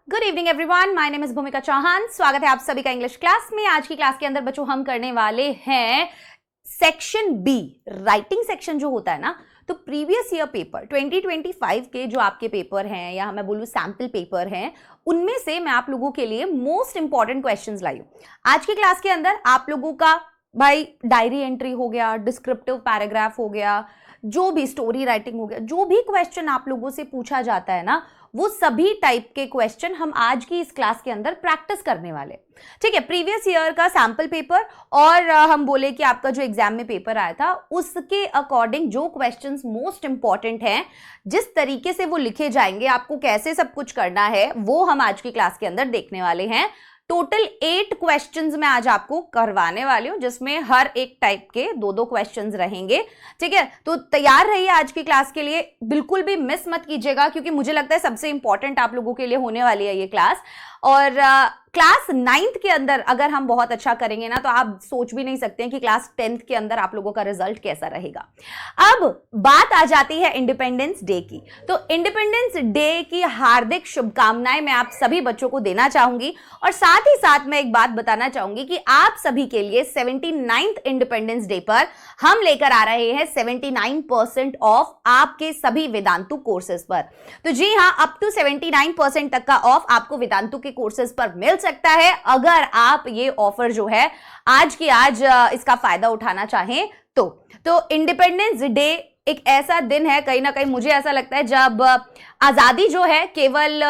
Good evening everyone, my name is भूमिका चौहान। स्वागत है आप सभी का इंग्लिश क्लास में। आज की क्लास के अंदर बच्चों हम करने वाले हैं सेक्शन बी, राइटिंग सेक्शन जो होता है ना। तो प्रीवियस ईयर पेपर 2025 के जो आपके पेपर हैं या मैं बोलूं सैंपल पेपर हैं, उनमें से मैं आप लोगों के लिए मोस्ट इंपॉर्टेंट क्वेश्चंस लाई हूं। आज की क्लास के अंदर आप लोगों का भाई डायरी एंट्री हो गया, डिस्क्रिप्टिव पैराग्राफ हो गया, जो भी स्टोरी राइटिंग हो गया, जो भी क्वेश्चन आप लोगों से पूछा जाता है ना, वो सभी टाइप के क्वेश्चन हम आज की इस क्लास के अंदर प्रैक्टिस करने वाले। ठीक है, प्रीवियस ईयर का सैंपल पेपर और हम बोले कि आपका जो एग्जाम में पेपर आया था उसके अकॉर्डिंग जो क्वेश्चंस मोस्ट इंपॉर्टेंट हैं, जिस तरीके से वो लिखे जाएंगे, आपको कैसे सब कुछ करना है, वो हम आज की क्लास के अंदर देखने वाले हैं। टोटल 8 क्वेश्चंस मैं आज आपको करवाने वाली हूं, जिसमें हर एक टाइप के दो क्वेश्चंस रहेंगे। ठीक है, तो तैयार रहिए आज की क्लास के लिए, बिल्कुल भी मिस मत कीजिएगा, क्योंकि मुझे लगता है सबसे इंपॉर्टेंट आप लोगों के लिए होने वाली है ये क्लास। और क्लास 9th के अंदर अगर हम बहुत अच्छा करेंगे ना, तो आप सोच भी नहीं सकते हैं कि क्लास 10th के अंदर आप लोगों का रिजल्ट कैसा रहेगा। अब बात आ जाती है इंडिपेंडेंस डे की। तो इंडिपेंडेंस डे की हार्दिक शुभकामनाएं मैं आप सभी बच्चों को देना चाहूंगी, और साथ ही साथ मैं एक बात बताना चाहूंगी कि आप सभी के लिए 79th इंडिपेंडेंस डे पर हम लेकर आ रहे हैं 79% ऑफ आपके सभी वेदांतु कोर्सेज पर। तो जी हाँ, अप टू 79% तक का ऑफ आपको वेदांतु के कोर्सेज पर मिल सकता है, अगर आप ये ऑफर जो है आज की आज इसका फायदा उठाना चाहें तो इंडिपेंडेंस डे एक ऐसा दिन है, कहीं ना कहीं मुझे ऐसा लगता है, जब आजादी जो है केवल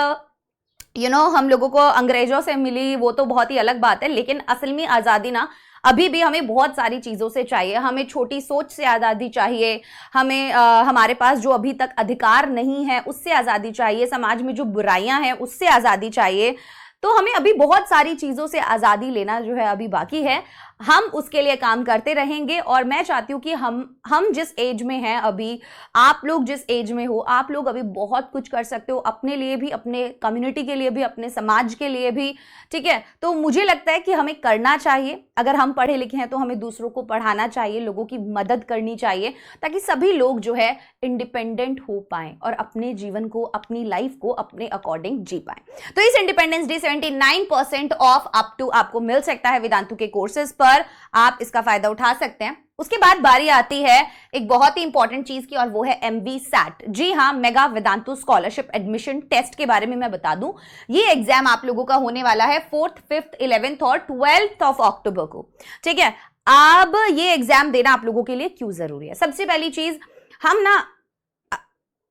हम लोगों को अंग्रेजों से मिली, वो तो बहुत ही अलग बात है, लेकिन असल में आजादी ना अभी भी हमें बहुत सारी चीजों से चाहिए। हमें छोटी सोच से आजादी चाहिए, हमें हमारे पास जो अभी तक अधिकार नहीं है उससे आजादी चाहिए, समाज में जो बुराइयां हैं उससे आजादी चाहिए। तो हमें अभी बहुत सारी चीजों से आजादी लेना जो है अभी बाकी है। हम उसके लिए काम करते रहेंगे, और मैं चाहती हूं कि हम जिस एज में हैं अभी, आप लोग जिस एज में हो, आप लोग अभी बहुत कुछ कर सकते हो अपने लिए भी, अपने कम्युनिटी के लिए भी, अपने समाज के लिए भी। ठीक है, तो मुझे लगता है कि हमें करना चाहिए। अगर हम पढ़े लिखे हैं तो हमें दूसरों को पढ़ाना चाहिए, लोगों की मदद करनी चाहिए, ताकि सभी लोग जो है इंडिपेंडेंट हो पाएं और अपने जीवन को, अपनी लाइफ को अपने अकॉर्डिंग जी पाएं। तो इस independence day 79% off up to आपको मिल सकता है वेदांतु के कोर्सेज पर, आप इसका फायदा उठा सकते हैं। उसके बाद बारी आती है एक बहुत ही इंपॉर्टेंट चीज की, और वो है MVSAT। जी हाँ, mega Vedantu scholarship admission test के बारे में मैं बता दूं। ये एग्जाम आप लोगों का होने वाला है 4th, 5th, 11th और 12th ऑफ अक्टूबर को। ठीक है, अब ये एग्जाम देना आप लोगों के लिए क्यों जरूरी है? सबसे पहली चीज, हम ना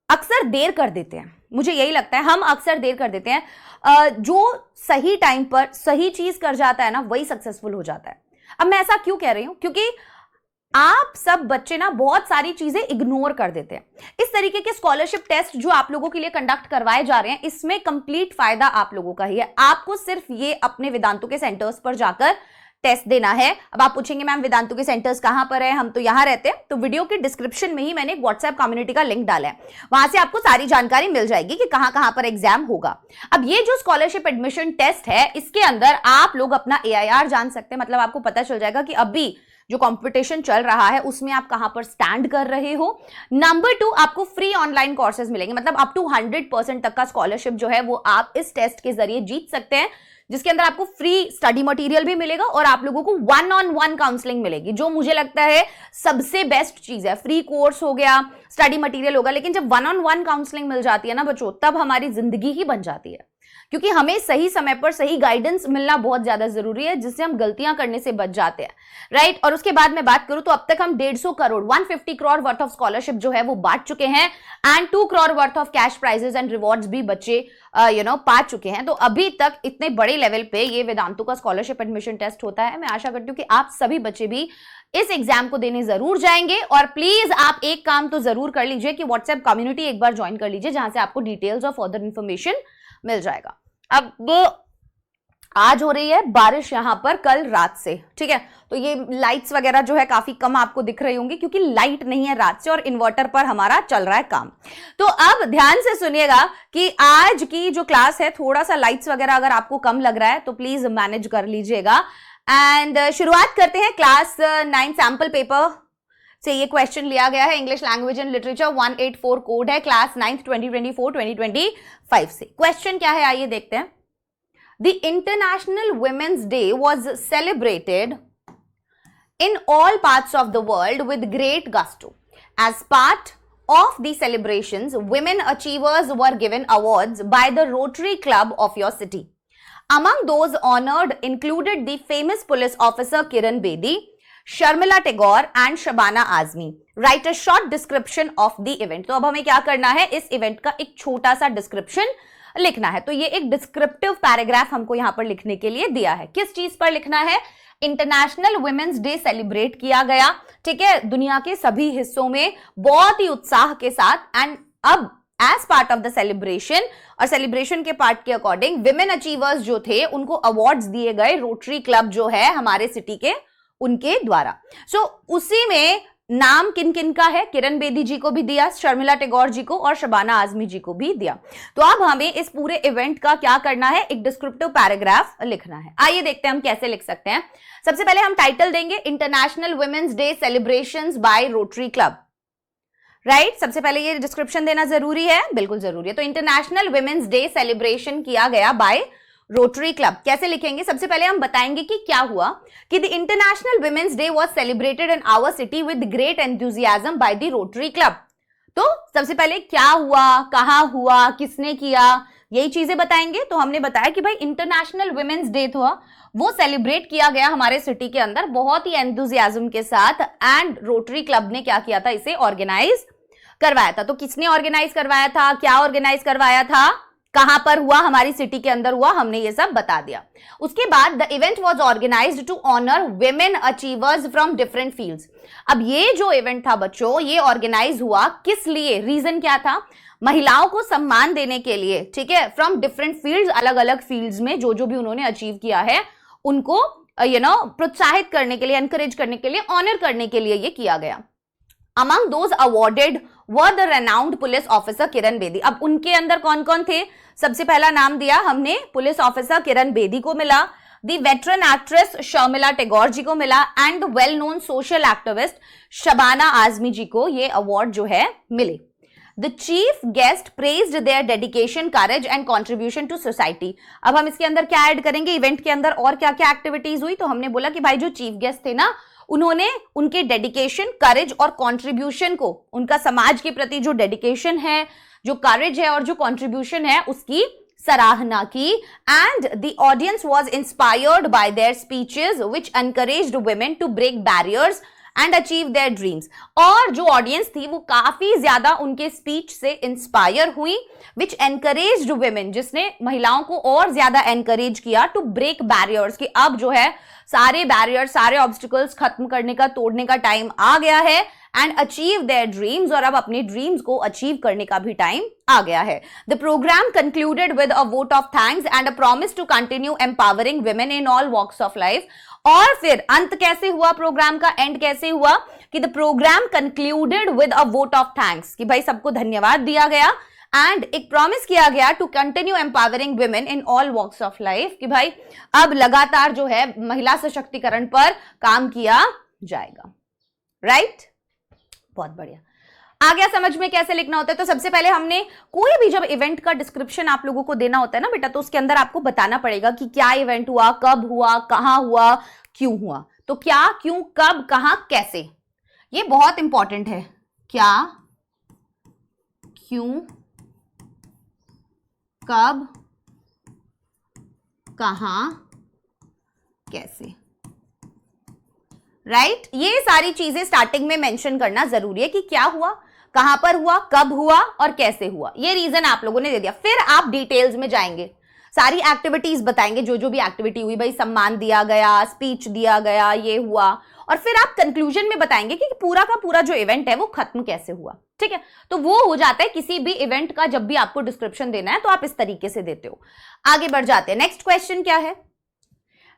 अक्सर देर कर देते हैं, मुझे यही लगता है हम अक्सर देर कर देते हैं। जो सही टाइम पर सही चीज कर जाता है ना, वही सक्सेसफुल हो जाता है। अब मैं ऐसा क्यों कह रही हूं? क्योंकि आप सब बच्चे ना बहुत सारी चीजें इग्नोर कर देते हैं। इस तरीके के स्कॉलरशिप टेस्ट जो आप लोगों के लिए कंडक्ट करवाए जा रहे हैं, इसमें कंप्लीट फायदा आप लोगों का ही है। आपको सिर्फ ये अपने वेदांतु के सेंटर्स पर जाकर टेस्ट देना है। अब आप पूछेंगे मैम वेदांतु के सेंटर्स कहां पर है, हम तो यहां रहते हैं। तो वीडियो के डिस्क्रिप्शन में ही मैंने एक व्हाट्सएप कम्युनिटी का लिंक डाला है, वहां से आपको सारी जानकारी मिल जाएगी कि कहां कहां पर एग्जाम होगा। अब ये जो स्कॉलरशिप एडमिशन टेस्ट है, इसके अंदर आप लोग अपना AIR जान सकते हैं, मतलब आपको पता चल जाएगा कि अभी जो कंपटीशन चल रहा है उसमें आप कहां पर स्टैंड कर रहे हो। नंबर 2, आपको फ्री ऑनलाइन कोर्सेज मिलेंगे, मतलब अप टू 100% तक का स्कॉलरशिप जो है वो आप इस टेस्ट के जरिए जीत सकते हैं, जिसके अंदर आपको फ्री स्टडी मटेरियल भी मिलेगा और आप लोगों को 1-on-1 काउंसलिंग मिलेगी, जो मुझे लगता है सबसे बेस्ट चीज है। फ्री कोर्स हो गया, स्टडी मटेरियल होगा, लेकिन जब 1-on-1 काउंसलिंग मिल जाती है ना बच्चों, तब हमारी जिंदगी ही बन जाती है, क्योंकि हमें सही समय पर सही गाइडेंस मिलना बहुत ज्यादा जरूरी है, जिससे हम गलतियां करने से बच जाते हैं, राइट। और उसके बाद मैं बात करूं तो अब तक हम 150 crore 150 crore worth of scholarship जो है वो बांट चुके हैं, and 2 crore worth of cash prices and rewards भी बच्चे पा चुके हैं। तो अभी तक इतने बड़े लेवल पे ये वेदांतु का स्कॉलरशिप एडमिशन टेस्ट होता है। मैं आशा करती हूँ कि आप सभी बच्चे भी इस एग्जाम को देने जरूर जाएंगे, और प्लीज आप एक काम तो जरूर कर लीजिए कि व्हाट्सएप कम्युनिटी एक बार ज्वाइन कर लीजिए, जहां से आपको डिटेल्स और फर्दर इंफॉर्मेशन मिल जाएगा। अब आज हो रही है बारिश यहां पर कल रात से, ठीक है, तो ये लाइट्स वगैरह जो है काफी कम आपको दिख रही होंगी, क्योंकि लाइट नहीं है रात से और इन्वर्टर पर हमारा चल रहा है काम। तो अब ध्यान से सुनिएगा कि आज की जो क्लास है, थोड़ा सा लाइट्स वगैरह अगर आपको कम लग रहा है तो प्लीज मैनेज कर लीजिएगा। एंड शुरुआत करते हैं क्लास 9 सैंपल पेपर से। ये क्वेश्चन लिया गया है English language and literature 184 code है, क्लास 9th 2024-2025 से। क्वेश्चन क्या है आइए देखते हैं। The International Women's Day was celebrated in all parts of the world with great gusto. As part of the celebrations, women achievers were given awards by the Rotary Club of your city. Among those honored included the famous police officer Kiran Bedi, Sharmila Tagore and Shabana Azmi. Right a short description of the event. तो अब हमें क्या करना है, इस event का एक छोटा सा डिस्क्रिप्शन लिखना है. तो ये एक डिस्क्रिप्टिव पैराग्राफ हमको यहां पर लिखने के लिए दिया है. किस चीज पर लिखना है? इंटरनेशनल वुमेन्स डे सेलिब्रेट किया गया, ठीक है, दुनिया के सभी हिस्सों में बहुत ही उत्साह के साथ. एंड अब as part of the celebration और सेलिब्रेशन के पार्ट के अकॉर्डिंग विमेन अचीवर्स जो थे उनको अवार्ड्स दिए गए रोटरी क्लब जो है हमारे सिटी के, उनके द्वारा. सो उसी में नाम किन किन का है? किरण बेदी जी को भी दिया, शर्मिला टैगोर जी को और शबाना आजमी जी को भी दिया. तो अब हमें इस पूरे इवेंट का क्या करना है? एक डिस्क्रिप्टिव पैराग्राफ लिखना है. आइए देखते हैं हम कैसे लिख सकते हैं. सबसे पहले हम टाइटल देंगे International Women's Day celebrations by Rotary Club. Right, सबसे पहले ये डिस्क्रिप्शन देना जरूरी है, बिल्कुल जरूरी है. तो इंटरनेशनल वुमेन्स डे सेलिब्रेशन किया गया बाय रोटरी क्लब. कैसे लिखेंगे? सबसे पहले हम बताएंगे कि क्या हुआ कि the International Women's Day was celebrated in our city with great enthusiasm by the Rotary Club. तो सबसे पहले क्या हुआ, कहां हुआ, किसने किया, यही चीजें बताएंगे. तो हमने बताया कि भाई इंटरनेशनल वुमेन्स डे था, वो सेलिब्रेट किया गया हमारे सिटी के अंदर बहुत ही एंथुसियाज्म के साथ. एंड रोटरी क्लब ने क्या किया था? इसे ऑर्गेनाइज करवाया था. तो किसने ऑर्गेनाइज करवाया था, क्या ऑर्गेनाइज करवाया था, कहां पर हुआ? हमारी सिटी के अंदर हुआ. हमने ये सब बता दिया. उसके बाद the event was organised to honour women achievers from different fields. अब ये जो इवेंट था बच्चों, ये ऑर्गेनाइज हुआ किस लिए? रीजन क्या था? महिलाओं को सम्मान देने के लिए, ठीक है, फ्रॉम डिफरेंट फील्ड्स, अलग अलग फील्ड्स में जो जो भी उन्होंने अचीव किया है उनको प्रोत्साहित करने के लिए, एनकरेज करने के लिए, ऑनर करने के लिए ये किया गया. Among those awarded were the renowned police officer Kiran Bedi. अब उनके अंदर कौन कौन थे? सबसे पहला नाम दिया हमने, पुलिस ऑफिसर किरण बेदी को मिला. The veteran actress Sharmila Tagore ji को मिला. And the well known social activist Shabana Azmi ji को ये अवार्ड जो है मिले. The chief guest praised their dedication, courage and contribution to society. अब हम इसके अंदर क्या ऐड करेंगे? इवेंट के अंदर और क्या क्या एक्टिविटीज हुई? तो हमने बोला कि भाई जो चीफ गेस्ट थे ना, उन्होंने उनके डेडिकेशन, करेज और कंट्रीब्यूशन को, उनका समाज के प्रति जो डेडिकेशन है, जो करेज है और जो कंट्रीब्यूशन है, उसकी सराहना की. And the audience was inspired by their speeches which encouraged women to break barriers and achieve their dreams. और जो ऑडियंस थी वो काफी ज्यादा उनके स्पीच से इंस्पायर हुई, विच एनकरेज्ड वुमेन, जिसने महिलाओं को और ज्यादा एनकरेज किया टू ब्रेक बैरियर्स, कि अब जो है सारे बैरियर्स, सारे ऑब्स्टिकल्स खत्म करने का, तोड़ने का टाइम आ गया है. एंड अचीव देयर ड्रीम्स, और अब अपने ड्रीम्स को अचीव करने का भी टाइम आ गया है. The programme concluded with a vote of thanks and a promise to continue empowering women in all walks of life. और फिर अंत कैसे हुआ? प्रोग्राम का एंड कैसे हुआ? कि the programme concluded with a vote of thanks, कि भाई सबको धन्यवाद दिया गया. एंड एक प्रॉमिस किया गया to continue empowering women in all walks of life, कि भाई अब लगातार जो है महिला सशक्तिकरण पर काम किया जाएगा. राइट, बहुत बढ़िया. आ गया समझ में कैसे लिखना होता है? तो सबसे पहले हमने, कोई भी जब इवेंट का डिस्क्रिप्शन आप लोगों को देना होता है ना बेटा, तो उसके अंदर आपको बताना पड़ेगा कि क्या इवेंट हुआ, कब हुआ, कहां हुआ, क्यों हुआ. तो क्या, क्यों, कब, कहां, कैसे, ये बहुत इंपॉर्टेंट है. क्या, क्यों, कब, कहां, कैसे. राइट, ये सारी चीजें स्टार्टिंग में मेंशन करना जरूरी है कि क्या हुआ, कहां पर हुआ, कब हुआ और कैसे हुआ. ये रीजन आप लोगों ने दे दिया. फिर आप डिटेल्स में जाएंगे, सारी एक्टिविटीज बताएंगे, जो जो भी एक्टिविटी हुई, भाई सम्मान दिया गया, स्पीच दिया गया, ये हुआ. और फिर आप कंक्लूजन में बताएंगे कि पूरा का पूरा जो इवेंट है वो खत्म कैसे हुआ. ठीक है, तो वो हो जाता है किसी भी इवेंट का. जब भी आपको डिस्क्रिप्शन देना है तो आप इस तरीके से देते हो. आगे बढ़ जाते हैं. नेक्स्ट क्वेश्चन क्या है?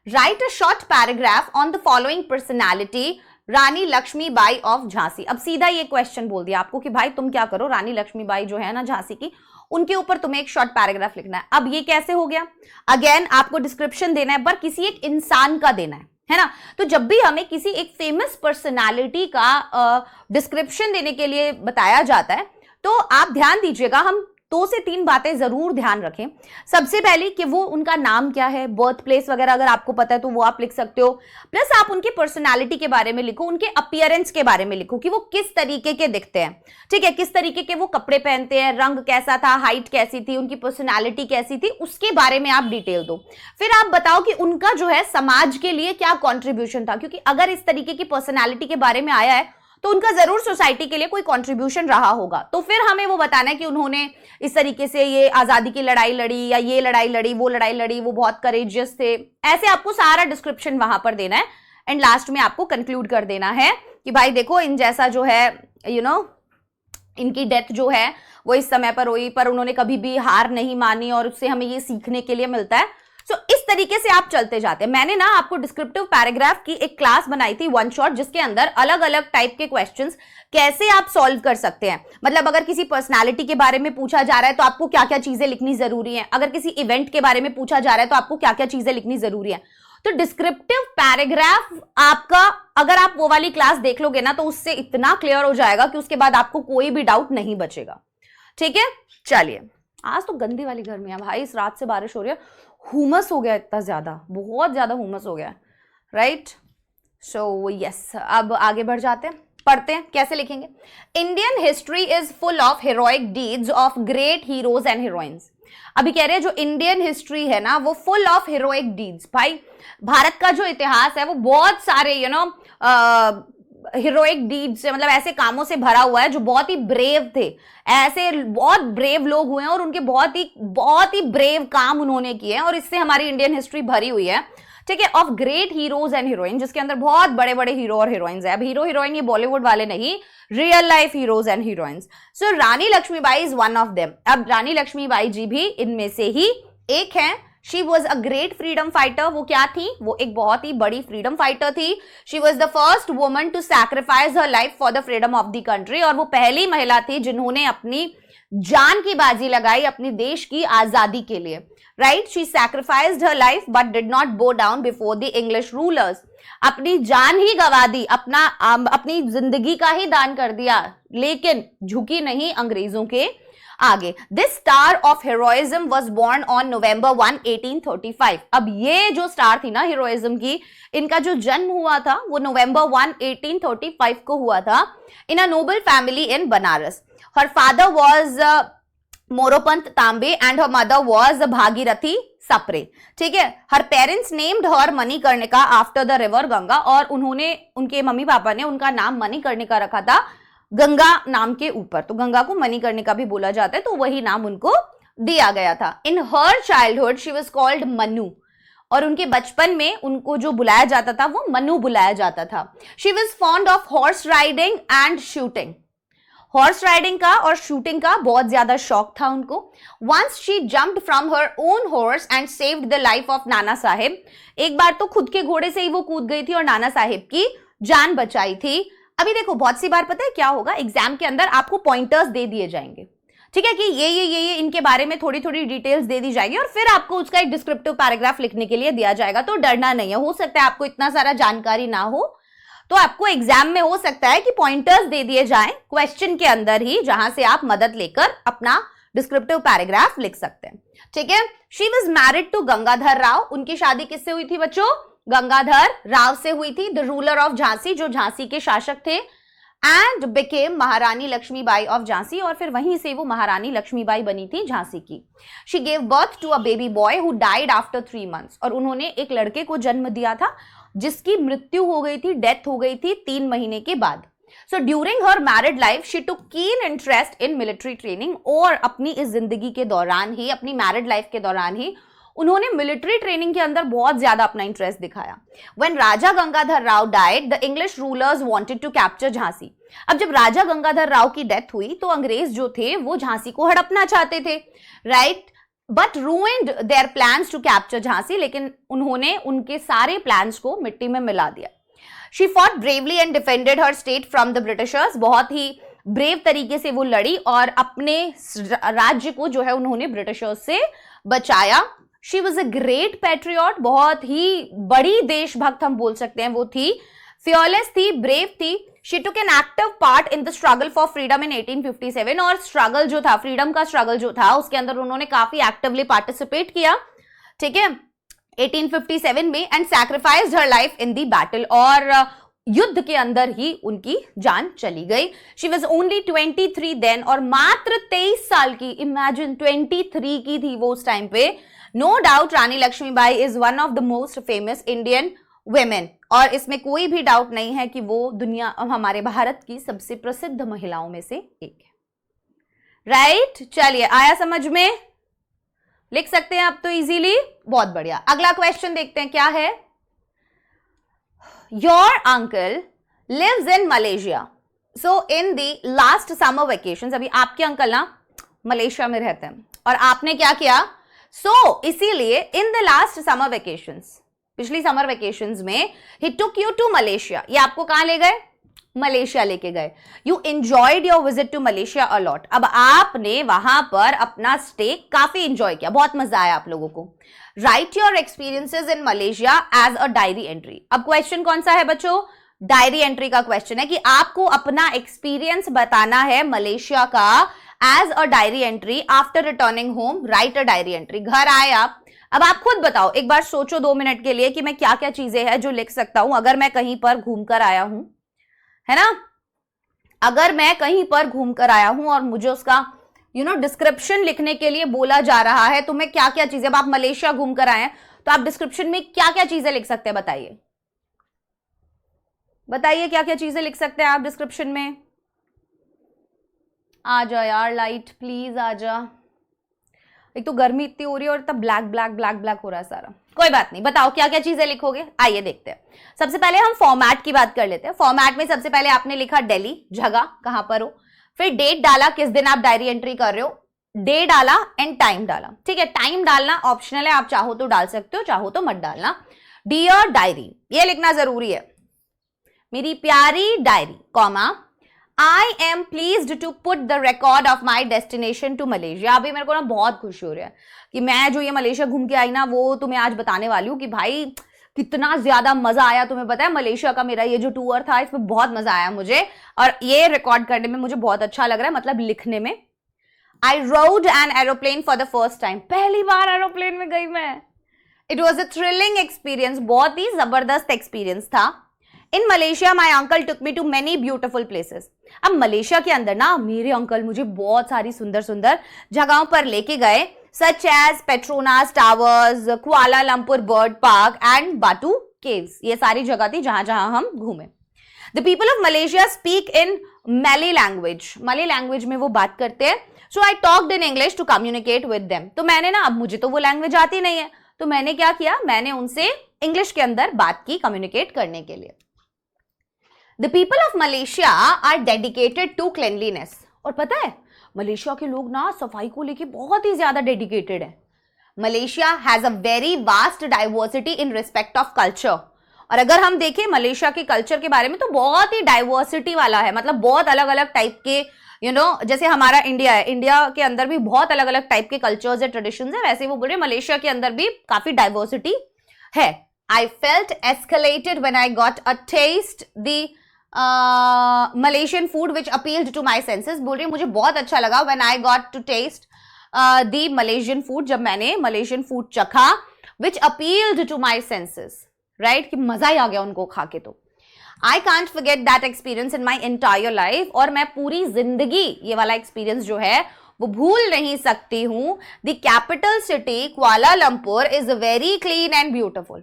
Write a short paragraph on the following personality Rani Lakshmibai of Jhansi. अब सीधा ये क्वेश्चन बोल दिया आपको कि भाई तुम क्या करो, रानी लक्ष्मीबाई जो है ना झांसी की, उनके ऊपर तुम्हें एक शॉर्ट पैराग्राफ लिखना है. अब ये कैसे हो गया? अगेन आपको डिस्क्रिप्शन देना है, पर किसी एक इंसान का देना है ना. तो जब भी हमें किसी एक फेमस पर्सनालिटी का डिस्क्रिप्शन देने के लिए बताया जाता है, तो आप ध्यान दीजिएगा, हम 2 से 3 बातें जरूर ध्यान रखें। सबसे पहले कि वो उनका नाम क्या है, बर्थ प्लेस वगैरह अगर आपको पता है तो वो आप लिख सकते हो। प्लस आप उनकी पर्सनालिटी के बारे में लिखो, उनके अपीयरेंस के बारे में लिखो कि वो किस तरीके के दिखते हैं, ठीक है, किस तरीके के वो कपड़े पहनते हैं, रंग कैसा था, हाइट कैसी थी, उनकी पर्सनालिटी कैसी थी, उसके बारे में आप डिटेल दो। फिर आप बताओ कि उनका जो है समाज के लिए क्या कॉन्ट्रीब्यूशन था, क्योंकि अगर इस तरीके की पर्सनालिटी के बारे में आया है तो उनका जरूर सोसाइटी के लिए कोई कंट्रीब्यूशन रहा होगा। तो फिर हमें वो बताना है कि उन्होंने इस तरीके से ये आजादी की लड़ाई लड़ी, या ये लड़ाई लड़ी, वो लड़ाई लड़ी, वो बहुत करेजियस थे, ऐसे आपको सारा डिस्क्रिप्शन वहां पर देना है। एंड लास्ट में आपको कंक्लूड कर देना है कि भाई देखो इन जैसा जो है इनकी डेथ जो है वो इस समय पर हुई, पर उन्होंने कभी भी हार नहीं मानी और उससे हमें ये सीखने के लिए मिलता है। सो इस तरीके से आप चलते जाते हैं। मैंने ना आपको डिस्क्रिप्टिव पैराग्राफ की एक क्लास बनाई थी वन शॉट, जिसके अंदर अलग अलग टाइप के क्वेश्चंस कैसे आप सॉल्व कर सकते हैं। मतलब अगर किसी पर्सनालिटी के बारे में पूछा जा रहा है तो आपको क्या क्या चीजें लिखनी जरूरी है, अगर किसी इवेंट के बारे में पूछा जा रहा है तो आपको क्या क्या चीजें लिखनी जरूरी है। तो डिस्क्रिप्टिव पैराग्राफ आपका अगर आप वो वाली क्लास देख लोगे ना तो उससे इतना क्लियर हो जाएगा कि उसके बाद आपको कोई भी डाउट नहीं बचेगा। ठीक है, चलिए। आज तो गंदी वाली गर्मी है भाई, इस रात से बारिश हो रही है, हुमस हो गया इतना ज्यादा, बहुत ज्यादा हुमस हो गया, राइट। सो यस, अब आगे बढ़ जाते हैं, पढ़ते हैं कैसे लिखेंगे। Indian history is full of heroic deeds of great heroes and heroines. अभी कह रहे हैं जो इंडियन हिस्ट्री है ना वो फुल ऑफ हेरोइक डीड्स। भाई भारत का जो इतिहास है वो बहुत सारे हीरोइक डीड से, मतलब ऐसे कामों से भरा हुआ है जो बहुत ही ब्रेव थे। ऐसे बहुत ब्रेव लोग हुए हैं और उनके बहुत ही ब्रेव काम उन्होंने किए हैं और इससे हमारी इंडियन हिस्ट्री भरी हुई है। ठीक है, of great heroes and heroine, जिसके अंदर बहुत बड़े बड़े हीरो और हीरोइंस है। अब हीरो हीरोइन ये बॉलीवुड वाले नहीं, real life heroes and heroines. So Rani Lakshmibai is one of them. अब रानी लक्ष्मीबाई जी भी इनमें से ही एक है। She was a great freedom fighter। वो क्या थी? वो एक बहुत ही बड़ी फ्रीडम फाइटर थी। She was the first woman to sacrifice her life for the freedom of the country। और वो पहली महिला थी जिन्होंने अपनी जान की बाजी लगाई अपने देश की आजादी के लिए। Right? She sacrificed her life but did not bow down before the English rulers। अपनी जान ही गवा दी, अपनी जिंदगी का ही दान कर दिया, लेकिन झुकी नहीं अंग्रेजों के आगे। This star of heroism was born on November 1, 1835। अब ये जो स्टार थी ना हीरोइज्म की, इनका जो जन्म हुआ था वो नवंबर 1, 1835 को हुआ था in a noble family in Banaras. Her father was Moropant Tambe and her mother was Bhagirathi Sapre. ठीक है, her parents named her Manikarnika after the river Ganga. और उन्होंने, उनके मम्मी पापा ने उनका नाम मणिकर्णिका रखा था गंगा नाम के ऊपर। तो गंगा को मणिकर्णिका भी बोला जाता है, तो वही नाम उनको दिया गया था। In her childhood she was called Manu. और उनके बचपन में उनको जो बुलाया जाता था वो मनु बुलाया जाता था। She was fond of horse riding and shooting. Horse riding का और शूटिंग का बहुत ज्यादा शौक था उनको। Once she jumped from her own horse and saved the life of Nana Sahib. एक बार तो खुद के घोड़े से ही वो कूद गई थी और नाना साहेब की जान बचाई थी। अभी देखो बहुत सी बार पता है क्या होगा, एग्जाम के अंदर आपको पॉइंटर्स दे दिए जाएंगे। ठीक है, कि ये इनके बारे में थोड़ी थोड़ी डिटेल्स दे दी जाएगी और फिर आपको उसका एक डिस्क्रिप्टिव पैराग्राफ लिखने के लिए दिया जाएगा। तो डरना नहीं है, हो सकता है आपको इतना सारा जानकारी ना हो तो आपको एग्जाम में हो सकता है कि पॉइंटर्स दे दिए जाएं क्वेश्चन के अंदर ही, जहां से आप मदद लेकर अपना डिस्क्रिप्टिव पैराग्राफ लिख सकते हैं। ठीक है, she was married to Gangadhar Rao. उनकी शादी किससे हुई थी बच्चों? गंगाधर राव से हुई थी, द रूलर ऑफ झांसी, जो झांसी के शासक थे। एंड बिकेम महारानी लक्ष्मीबाई ऑफ झांसी। और फिर वहीं से वो महारानी लक्ष्मीबाई बनी थी झांसी की। She gave birth to a baby boy who died after 3 months। और उन्होंने एक लड़के को जन्म दिया था जिसकी मृत्यु हो गई थी, डेथ हो गई थी 3 महीने के बाद। So during her married life she took keen interest in military training. और अपनी इस जिंदगी के दौरान ही, अपनी मैरिड लाइफ के दौरान ही उन्होंने मिलिट्री ट्रेनिंग के अंदर बहुत ज्यादा अपना इंटरेस्ट दिखाया। When Raja Gangadhar Rao died, the English rulers wanted to capture Jhansi. अब जब राजा गंगाधर राव की डेथ हुई तो अंग्रेज जो थे वो झांसी को हड़पना चाहते थे, right, but ruined their plans to capture Jhansi. लेकिन उन्होंने उनके सारे प्लान्स को मिट्टी में मिला दिया। She fought bravely and defended her state from the Britishers। बहुत ही ब्रेव तरीके से वो लड़ी और अपने राज्य को जो है उन्होंने ब्रिटिशर्स से बचाया। She was a great patriot। बहुत ही बड़ी देशभक्त हम बोल सकते हैं वो थी। फियरलेस थी, ब्रेव थी, she took an active part in the struggle for freedom इन 1857, और स्ट्रगल जो था, फ्रीडम का स्ट्रगल जो था, उसके अंदर उन्होंने काफी एक्टिवली पार्टिसिपेट किया, ठीक है, 1857 में, and sacrificed her life in the battle, और युद्ध के अंदर ही उनकी जान चली गई। शी वॉज ओनली 23 देन, और मात्र 23 साल की, इमेजिन 23 की थी वो उस टाइम पे। No doubt Rani Lakshmibai is one of the most famous Indian women, और इसमें कोई भी डाउट नहीं है कि वो दुनिया, हमारे भारत की सबसे प्रसिद्ध महिलाओं में से एक है, राइट? चलिए, आया समझ में? लिख सकते हैं आप तो इजीली, बहुत बढ़िया। अगला क्वेश्चन देखते हैं क्या है। Your uncle lives in Malaysia, so in the last summer vacation, अभी आपके अंकल ना मलेशिया में रहते हैं, और आपने क्या किया, सो इसीलिए in the last summer vacations, पिछली समर वेकेशंस में, he took you to Malaysia, ये आपको कहां ले गए, मलेशिया लेके गए। You enjoyed your visit to Malaysia a lot, अब आपने वहां पर अपना स्टे काफी एंजॉय किया, बहुत मजा आया आप लोगों को। Write your experiences in Malaysia as a diary entry, अब क्वेश्चन कौन सा है बच्चों, डायरी एंट्री का क्वेश्चन है कि आपको अपना एक्सपीरियंस बताना है मलेशिया का as a diary entry after returning home, write a diary entry. घर आए आप, अब आप खुद बताओ, एक बार सोचो 2 मिनट के लिए कि मैं क्या क्या चीजें हैं जो लिख सकता हूं अगर मैं कहीं पर घूमकर आया हूं, है ना, अगर मैं कहीं पर घूमकर आया हूं और मुझे उसका डिस्क्रिप्शन लिखने के लिए बोला जा रहा है, तो मैं क्या क्या चीजें, अब आप मलेशिया घूमकर आए हैं तो आप डिस्क्रिप्शन में क्या क्या चीजें लिख सकते हैं, बताइए बताइए क्या क्या चीजें लिख सकते हैं आप डिस्क्रिप्शन में। आ जा यार लाइट, प्लीज आ जा, एक तो गर्मी इतनी हो रही है और तब ब्लैक ब्लैक ब्लैक ब्लैक हो रहा है सारा। कोई बात नहीं, बताओ क्या क्या चीजें लिखोगे, आइए देखते हैं। सबसे पहले हम फॉर्मेट की बात कर लेते हैं। फॉर्मेट में सबसे पहले आपने लिखा दिल्ली, जगह कहां पर हो, फिर डेट डाला, किस दिन आप डायरी एंट्री कर रहे हो, डे डाला एंड टाइम डाला, ठीक है, टाइम डालना ऑप्शनल है, आप चाहो तो डाल सकते हो, चाहो तो मत डालना। डियर डायरी, ये लिखना जरूरी है, मेरी प्यारी diary, comma, I am pleased to put the record of my destination to Malaysia। अभी मेरे को ना बहुत खुशी हो रही है कि मैं जो ये मलेशिया घूम के आई ना, वो तुम्हें आज बताने वाली हूँ कि भाई कितना ज्यादा मजा आया। तुम्हें पता है मलेशिया का मेरा ये जो टूर था, इसमें बहुत मजा आया मुझे, और ये रिकॉर्ड करने में मुझे बहुत अच्छा लग रहा है, मतलब लिखने में। I rode an aeroplane for the first time, पहली बार एरोप्लेन में गई मैं। It was a thrilling experience, बहुत ही जबरदस्त एक्सपीरियंस था। In Malaysia my uncle took me to many beautiful places. अब मलेशिया के अंदर ना मेरे अंकल मुझे बहुत सारी सुंदर सुंदर जगहों पर लेके गए, such as Petronas towers, Kuala Lumpur bird park and Batu caves. ये सारी जगह थी जहां जहां हम घूमे। The people of Malaysia speak in Malay language, Malay language में वो बात करते हैं। So I talked in English to communicate with them. तो मैंने ना, अब मुझे तो वो लैंग्वेज आती नहीं है, तो मैंने क्या किया, मैंने उनसे इंग्लिश के अंदर बात की कम्युनिकेट करने के लिए। The people of Malaysia are dedicated to cleanliness। और पता है मलेशिया के लोग ना सफाई को लेके बहुत ही ज्यादा डेडिकेटेड है। Malaysia has a very vast diversity in respect of culture. और अगर हम देखें मलेशिया के कल्चर के बारे में, तो बहुत ही डाइवर्सिटी वाला है, मतलब बहुत अलग अलग टाइप के, जैसे हमारा इंडिया है, इंडिया के अंदर भी बहुत अलग अलग टाइप के कल्चर्स है, ट्रेडिशंस है, वैसे वो बोल रहे मलेशिया के अंदर भी काफी डाइवर्सिटी है। I felt escalated when I got a taste the Malaysian food which appealed to my senses। बोल रही मुझे बहुत अच्छा लगा when I got to taste the Malaysian food, जब मैंने मलेशियन फूड चखा, which appealed to my senses, right, कि मजा ही आ गया उनको खा के। तो I can't forget that experience in my entire life, और मैं पूरी जिंदगी ये वाला एक्सपीरियंस जो है वो भूल नहीं सकती हूँ। The capital city Kuala Lumpur is very clean and beautiful।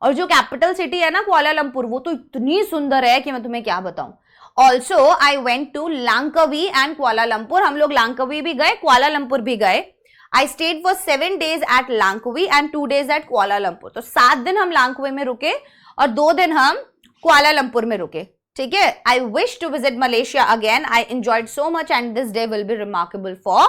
और जो कैपिटल सिटी है ना कुआलालंपुर, वो तो इतनी सुंदर है कि मैं तुम्हें क्या बताऊं। Also I went to Langkawi and Kuala Lumpur, हम लोग लांकावी भी गए, कुआलालंपुर भी गए। I stayed for 7 days at Langkawi and 2 days at Kuala Lumpur. तो 7 दिन हम लांकावी में रुके और 2 दिन हम कुआलालंपुर में रुके, ठीक है। I wish to visit Malaysia again, I enjoyed so much and this day will be remarkable for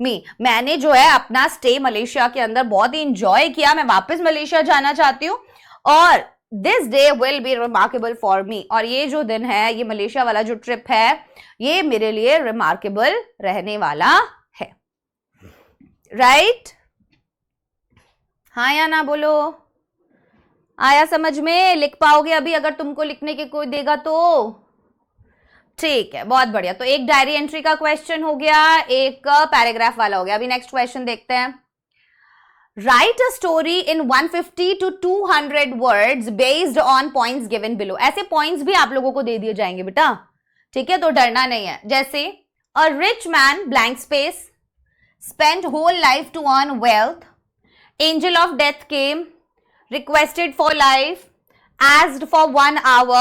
me. मैंने जो है अपना स्टे मलेशिया के अंदर बहुत ही इंजॉय किया, मैं वापस मलेशिया जाना चाहती हूँ, और this day will be remarkable for मी। और ये जो दिन है, ये मलेशिया वाला जो ट्रिप है, ये मेरे लिए रिमार्केबल रहने वाला है, राइट? हाँ या ना बोलो। आया समझ में? लिख पाओगे अभी अगर तुमको लिखने के कोई देगा तो? ठीक है, बहुत बढ़िया। तो एक डायरी एंट्री का क्वेश्चन हो गया, एक पैराग्राफ वाला हो गया। अभी नेक्स्ट क्वेश्चन देखते हैं। Right a story in 150 to 200 words based on points given below. ऐसे पॉइंट्स भी आप लोगों को दे दिए जाएंगे बेटा, ठीक है, तो डरना नहीं है। जैसे a rich man blank space spent whole life to earn wealth, angel of death came, requested for life, asked for 1 hour,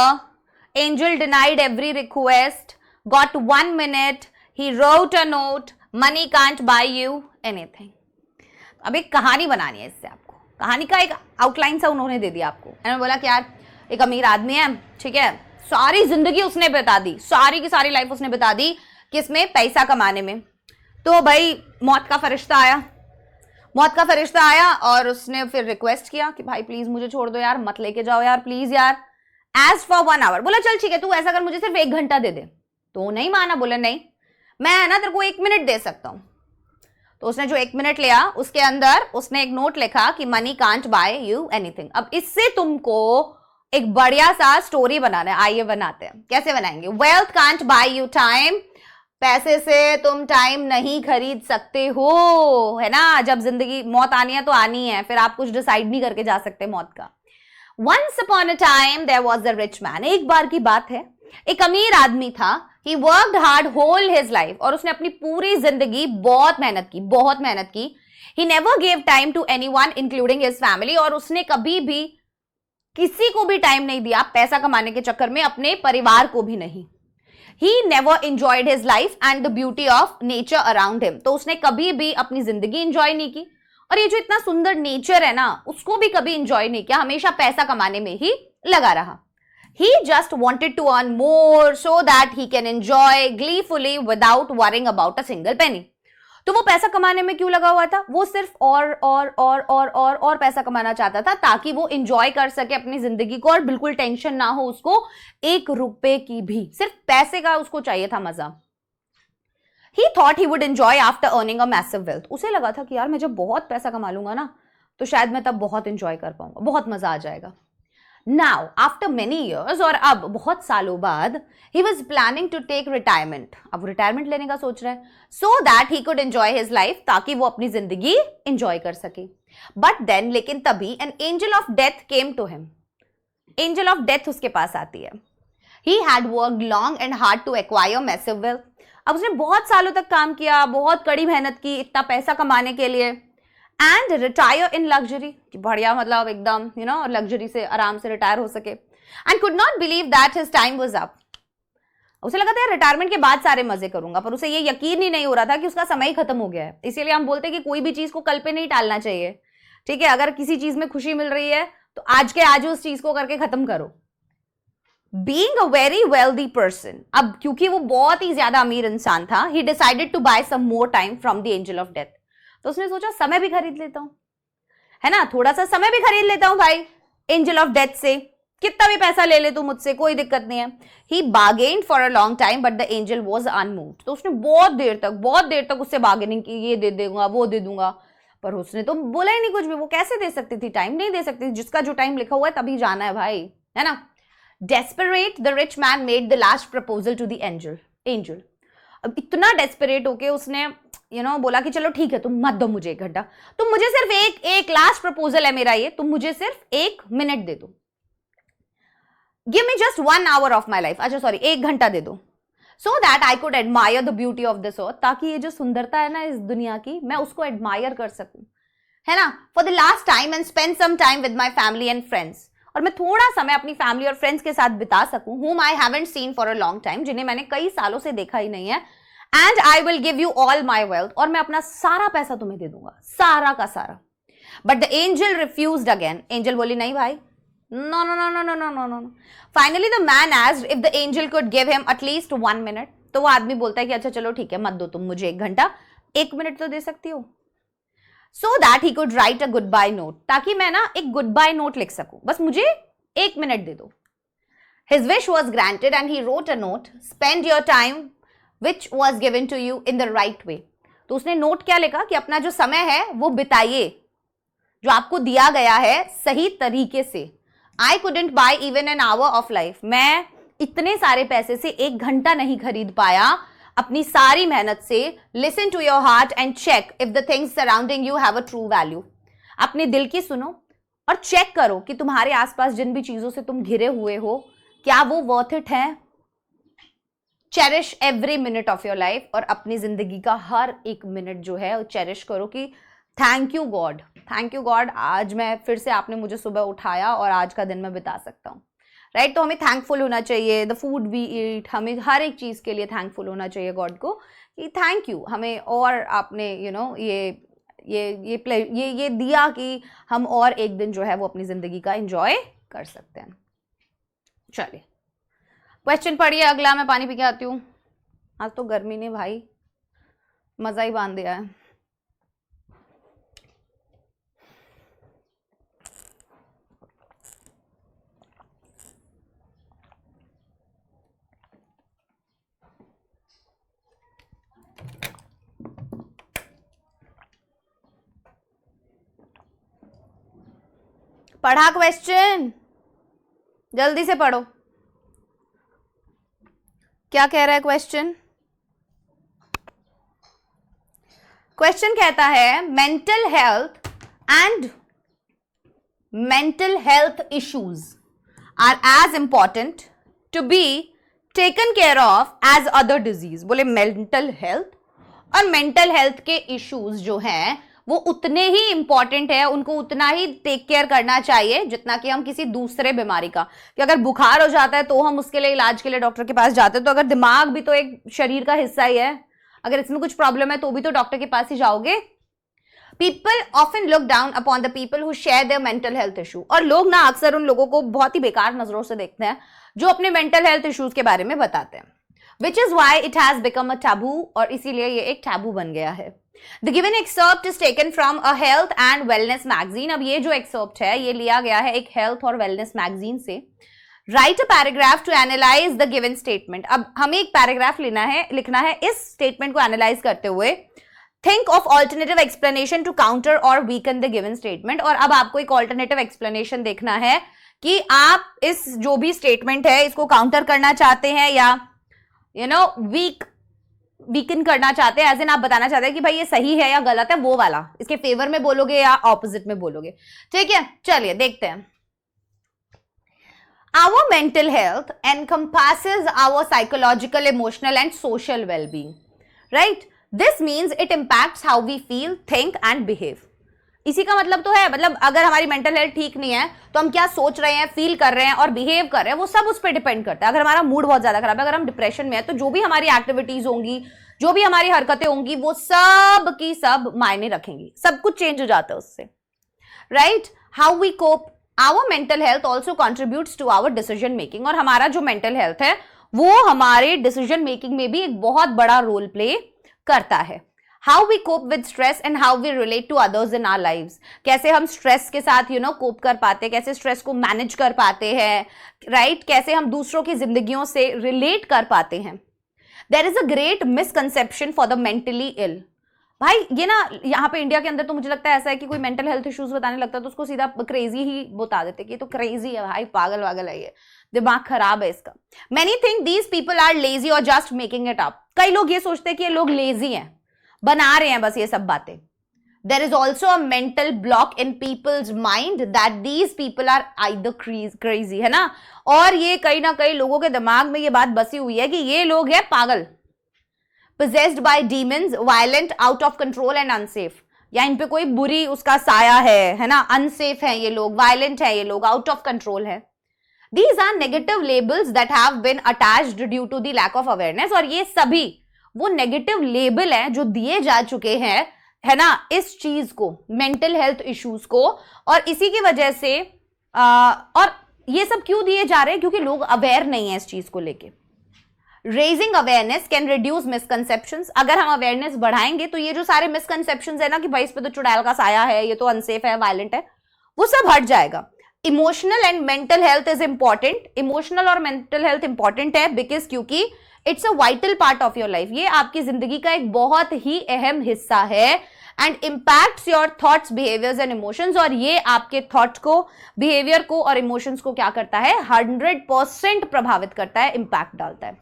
angel denied every request, got 1 minute, he wrote a note, money can't buy you anything। अब एक कहानी बनानी है इससे आपको, कहानी का एक आउटलाइन सा उन्होंने दे दिया आपको। मैंने बोला कि यार एक अमीर आदमी है, ठीक है, सारी जिंदगी उसने बिता दी, सारी की सारी लाइफ उसने बिता दी किसमें? पैसा कमाने में। तो भाई मौत का फरिश्ता आया और उसने फिर रिक्वेस्ट किया कि भाई प्लीज मुझे छोड़ दो यार, मत लेके जाओ यार, प्लीज यार। एज फॉर 1 hour, बोला चल ठीक है तू ऐसा कर, मुझे सिर्फ 1 घंटा दे दे। तो नहीं माना, बोले नहीं मैं ना तेरे को 1 मिनट दे सकता हूं। तो उसने जो 1 मिनट लिया उसके अंदर उसने एक नोट लिखा कि money can't buy you anything. अब इससे तुमको एक बढ़िया सा स्टोरी बनाना है, आइए बनाते हैं। कैसे बनाएंगे? Wealth can't buy you time, पैसे से तुम टाइम नहीं खरीद सकते हो, है ना। जब जिंदगी मौत आनी है तो आनी है, फिर आप कुछ डिसाइड नहीं करके जा सकते मौत का। Once upon a time there was a rich man। एक बार की बात है, एक अमीर आदमी था। He worked hard whole his life, और उसने अपनी पूरी जिंदगी बहुत मेहनत की। He never gave time to anyone including his family, और उसने कभी भी किसी को भी टाइम नहीं दिया पैसा कमाने के चक्कर में, अपने परिवार को भी नहीं। He never enjoyed his life and the beauty of nature around him। तो उसने कभी भी अपनी जिंदगी एंजॉय नहीं की, और ये जो इतना सुंदर नेचर है ना उसको भी कभी एंजॉय नहीं किया, हमेशा पैसा कमाने में ही लगा रहा। He just wanted to earn more so that he can enjoy gleefully without worrying about a single penny। तो वो पैसा कमाने में क्यों लगा हुआ था? वो सिर्फ और पैसा कमाना चाहता था ताकि वो एंजॉय कर सके अपनी जिंदगी को, और बिल्कुल टेंशन ना हो उसको 1 रुपए की भी, सिर्फ पैसे का उसको चाहिए था मजा। He thought he would enjoy after earning a massive wealth। उसे लगा था कि यार मैं जब बहुत पैसा कमा लूंगा ना तो शायद मैं तब बहुत एंजॉय कर पाऊंगा, बहुत मजा आ जाएगा। Now after many years, और अब बहुत सालों बाद, he was planning to take retirement। अब रिटायरमेंट लेने का सोच रहा है, so that he could enjoy his life, ताकि वो अपनी जिंदगी एंजॉय कर सके। But then, लेकिन तभी an angel of death came to him। angel of death उसके पास आती है। He had worked long and hard to acquire massive wealth। अब उसने बहुत सालों तक काम किया, बहुत कड़ी मेहनत की इतना पैसा कमाने के लिए। एंड रिटायर इन लग्जरी, बढ़िया, मतलब एकदम लग्जरी से आराम से रिटायर हो सके। And could not believe that his time was up. उसे लगा था रिटायरमेंट के बाद सारे मजे करूंगा, पर उसे ये यकीन ही नहीं हो रहा था कि उसका समय खत्म हो गया है। इसीलिए हम बोलते हैं कि कोई भी चीज को कल पे नहीं टालना चाहिए, ठीक है। अगर किसी चीज में खुशी मिल रही है तो आज के आज उस चीज को करके खत्म करो। Being a very wealthy person, अब क्योंकि वो बहुत ही ज्यादा अमीर इंसान था, he decided to buy some more time from the angel of death। तो उसने सोचा समय भी खरीद लेता हूं, है ना, थोड़ा सा समय भी खरीद लेता हूं भाई एंजल ऑफ डेथ से, कितना भी पैसा ले ले तू मुझसे, कोई दिक्कत नहीं है। He bargained for a long time but the angel was unmoved। तो उसने बहुत देर तक उससे बार्गेनिंग की, ये दे दूंगा वो दे दूंगा, पर उसने तो बोला ही नहीं कुछ भी। वो कैसे दे सकती थी? टाइम नहीं दे सकती, जिसका जो टाइम लिखा हुआ है तभी जाना है भाई, है ना। Desperate, the rich man made the last proposal to the angel। अब इतना डेस्परेट होके उसने बोला कि चलो ठीक है तुम मत दो मुझे 1 घंटा, तुम मुझे सिर्फ एक लास्ट प्रपोजल है मेरा ये, तुम मुझे सिर्फ 1 मिनट दे दो। Give me just 1 hour of my life। अच्छा सॉरी, 1 घंटा दे दो। So that I could admire the beauty of this earth, ताकि ये जो सुंदरता है ना इस दुनिया की, मैं उसको एडमायर कर सकूं, है ना। For the last time and spend some time with my family and friends। और मैं थोड़ा समय अपनी फैमिली और फ्रेंड्स के साथ बिता सकूं, whom I haven't seen for a long time, जिन्हें मैंने कई सालों से देखा ही नहीं है। And I will give you all my wealth, और मैं अपना सारा पैसा तुम्हें दे दूंगा, सारा का सारा। But the angel refused again। Angel बोली नहीं भाई, no no no no no no no no। Finally the man asked if the angel could give him at least 1 minute। तो वो आदमी बोलता है कि अच्छा चलो ठीक है मत दो तुम मुझे 1 घंटा, 1 मिनट तो दे सकती हो। So that he could write a goodbye note, ताकि मैं ना एक गुड बाय नोट लिख सकूं, बस मुझे 1 मिनट दे दो। His wish was granted and he wrote a note, spend your time which was given to you in the right way। तो उसने नोट क्या लिखा कि अपना जो समय है वो बिताइए, जो आपको दिया गया है सही तरीके से, I couldn't buy even an hour of life, मैं इतने सारे पैसे से 1 घंटा नहीं खरीद पाया अपनी सारी मेहनत से. Listen to your heart and check if the things surrounding you have a true value. अपने दिल की सुनो और चेक करो कि तुम्हारे आसपास जिन भी चीजों से तुम घिरे हुए हो, क्या वो वर्थ इट है. Cherish every minute of your life, और अपनी जिंदगी का हर एक मिनट जो है चेरिश करो कि thank you God, thank you God, आज मैं फिर से आपने मुझे सुबह उठाया और आज का दिन मैं बिता सकता हूँ. राइट, तो हमें थैंकफुल होना चाहिए. द फूड वी ईट, हमें हर एक चीज के लिए थैंकफुल होना चाहिए गॉड को कि थैंक यू, हमें और आपने ये दिया कि हम और एक दिन जो है वो अपनी जिंदगी का एंजॉय कर सकते हैं. चलिए क्वेश्चन पढ़िए अगला. मैं पानी पी के आती हूँ. आज तो गर्मी ने भाई मजा ही बांध दिया है. पढ़ा क्वेश्चन, जल्दी से पढ़ो. क्या कह रहा है क्वेश्चन? क्वेश्चन कहता है mental health and mental health issues are as important to be taken care of as other disease. बोले मेंटल हेल्थ और मेंटल हेल्थ के इश्यूज जो हैं वो उतने ही इंपॉर्टेंट है, उनको उतना ही टेक केयर करना चाहिए जितना कि हम किसी दूसरे बीमारी का. कि अगर बुखार हो जाता है तो हम उसके लिए इलाज के लिए डॉक्टर के पास जाते हैं, तो अगर दिमाग भी तो एक शरीर का हिस्सा ही है, अगर इसमें कुछ प्रॉब्लम है तो भी तो डॉक्टर के पास ही जाओगे. People often look down upon the people who share their mental health issue. और लोग ना अक्सर उन लोगों को बहुत ही बेकार नजरों से देखते हैं जो अपने मेंटल हेल्थ इश्यूज के बारे में बताते हैं. Which is why it has become a taboo, और इसीलिए ये एक टैबू बन गया है. The given excerpt is taken from a health and wellness magazine. अब ये जो excerpt है ये लिया गया है एक health और wellness magazine से. Write a paragraph to analyze the given statement. अब हमें एक पैराग्राफ लिखना है इस स्टेटमेंट को एनालाइज करते हुए. Think of alternative explanation to counter or weaken the given statement. और अब आपको एक alternative explanation देखना है कि आप इस जो भी स्टेटमेंट है इसको काउंटर करना चाहते हैं या वीकन करना चाहते हैं, एज इन आप बताना चाहते हैं कि भाई ये सही है या गलत है, वो वाला इसके फेवर में बोलोगे या ऑपोजिट में बोलोगे. ठीक है, चलिए देखते हैं. Our mental health encompasses our psychological, emotional and social well-being. Right? This means it impacts how we feel, think and behave. इसी का मतलब तो है, मतलब अगर हमारी मेंटल हेल्थ ठीक नहीं है तो हम क्या सोच रहे हैं, फील कर रहे हैं और बिहेव कर रहे हैं, वो सब उस पर डिपेंड करता है. अगर हमारा मूड बहुत ज्यादा खराब है, अगर हम डिप्रेशन में है, तो जो भी हमारी एक्टिविटीज होंगी, जो भी हमारी हरकतें होंगी, वो सब की सब मायने रखेंगी, सब कुछ चेंज हो जाता है उससे. Right? How we cope, our mental health also contributes to our decision making. और हमारा जो मेंटल हेल्थ है वो हमारे डिसीजन मेकिंग में भी एक बहुत बड़ा रोल प्ले करता है. How we cope with stress and how we relate to others in our lives. कैसे हम स्ट्रेस के साथ कोप कर पाते हैं, कैसे स्ट्रेस को मैनेज कर पाते हैं. राइट? कैसे हम दूसरों की जिंदगियों से रिलेट कर पाते हैं. There is a great misconception for the mentally ill. भाई ये ना यहाँ पे इंडिया के अंदर तो मुझे लगता है ऐसा है कि कोई मेंटल हेल्थ इश्यूज बताने लगता है तो उसको सीधा क्रेजी ही बता देते कि ये तो क्रेजी है भाई, पागल वागल है, ये दिमाग खराब है इसका. Many think these people are lazy और जस्ट मेकिंग इट अप. कई लोग ये सोचते हैं कि ये लोग लेजी हैं, बना रहे हैं बस ये सब बातें. There is also a mental block in people's mind that these people are either crazy, है ना. और ये कहीं ना कहीं लोगों के दिमाग में ये बात बसी हुई है कि ये लोग हैं पागल, possessed by demons, violent, out of control and unsafe. या इन पे कोई बुरी उसका साया है ना, अनसेफ है ये लोग, वायलेंट है ये लोग, आउट ऑफ कंट्रोल है. These are negative labels that have been attached due to the lack of awareness. और ये सभी वो नेगेटिव लेबल हैं जो दिए जा चुके हैं, है ना, इस चीज को, मेंटल हेल्थ इश्यूज को. और इसी की वजह से और ये सब क्यों दिए जा रहे हैं? क्योंकि लोग अवेयर नहीं है इस चीज को लेके. Raising awareness can reduce misconceptions. अगर हम अवेयरनेस बढ़ाएंगे तो ये जो सारे मिसकंसेप्शंस है ना कि भाई इस पे तो चुड़ैल का साया है, ये तो अनसेफ है, वायलेंट है, वो सब हट जाएगा. Emotional and mental health is important. Emotional और मेंटल हेल्थ इंपॉर्टेंट है बिकॉज क्योंकि it's a vital part of your life. ये आपकी जिंदगी का एक बहुत ही अहम हिस्सा है. And impacts your thoughts, behaviours and emotions, और ये आपके थॉट को, बिहेवियर को और इमोशंस को क्या करता है, 100% प्रभावित करता है, इंपैक्ट डालता है.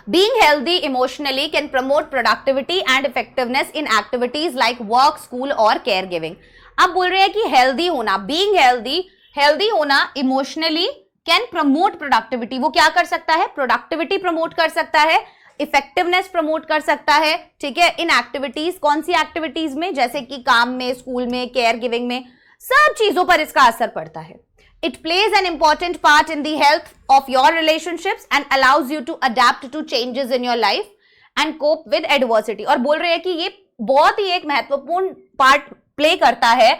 Being healthy emotionally can promote productivity and effectiveness in activities like work, school और caregiving. अब बोल रहे हैं कि हेल्दी होना, being healthy, हेल्दी होना इमोशनली कैन प्रमोट प्रोडक्टिविटी. वो क्या कर सकता है, प्रोडक्टिविटी प्रमोट कर सकता है, इफेक्टिवनेस प्रमोट कर सकता है. ठीक है, इन एक्टिविटीज, कौन सी एक्टिविटीज में, जैसे कि काम में, स्कूल में, केयर गिविंग में, सब चीजों पर इसका असर पड़ता है. It plays an important part in the health of your relationships and allows you to adapt to changes in your life and cope with adversity. और बोल रहे हैं कि ये बहुत ही एक महत्वपूर्ण पार्ट प्ले करता है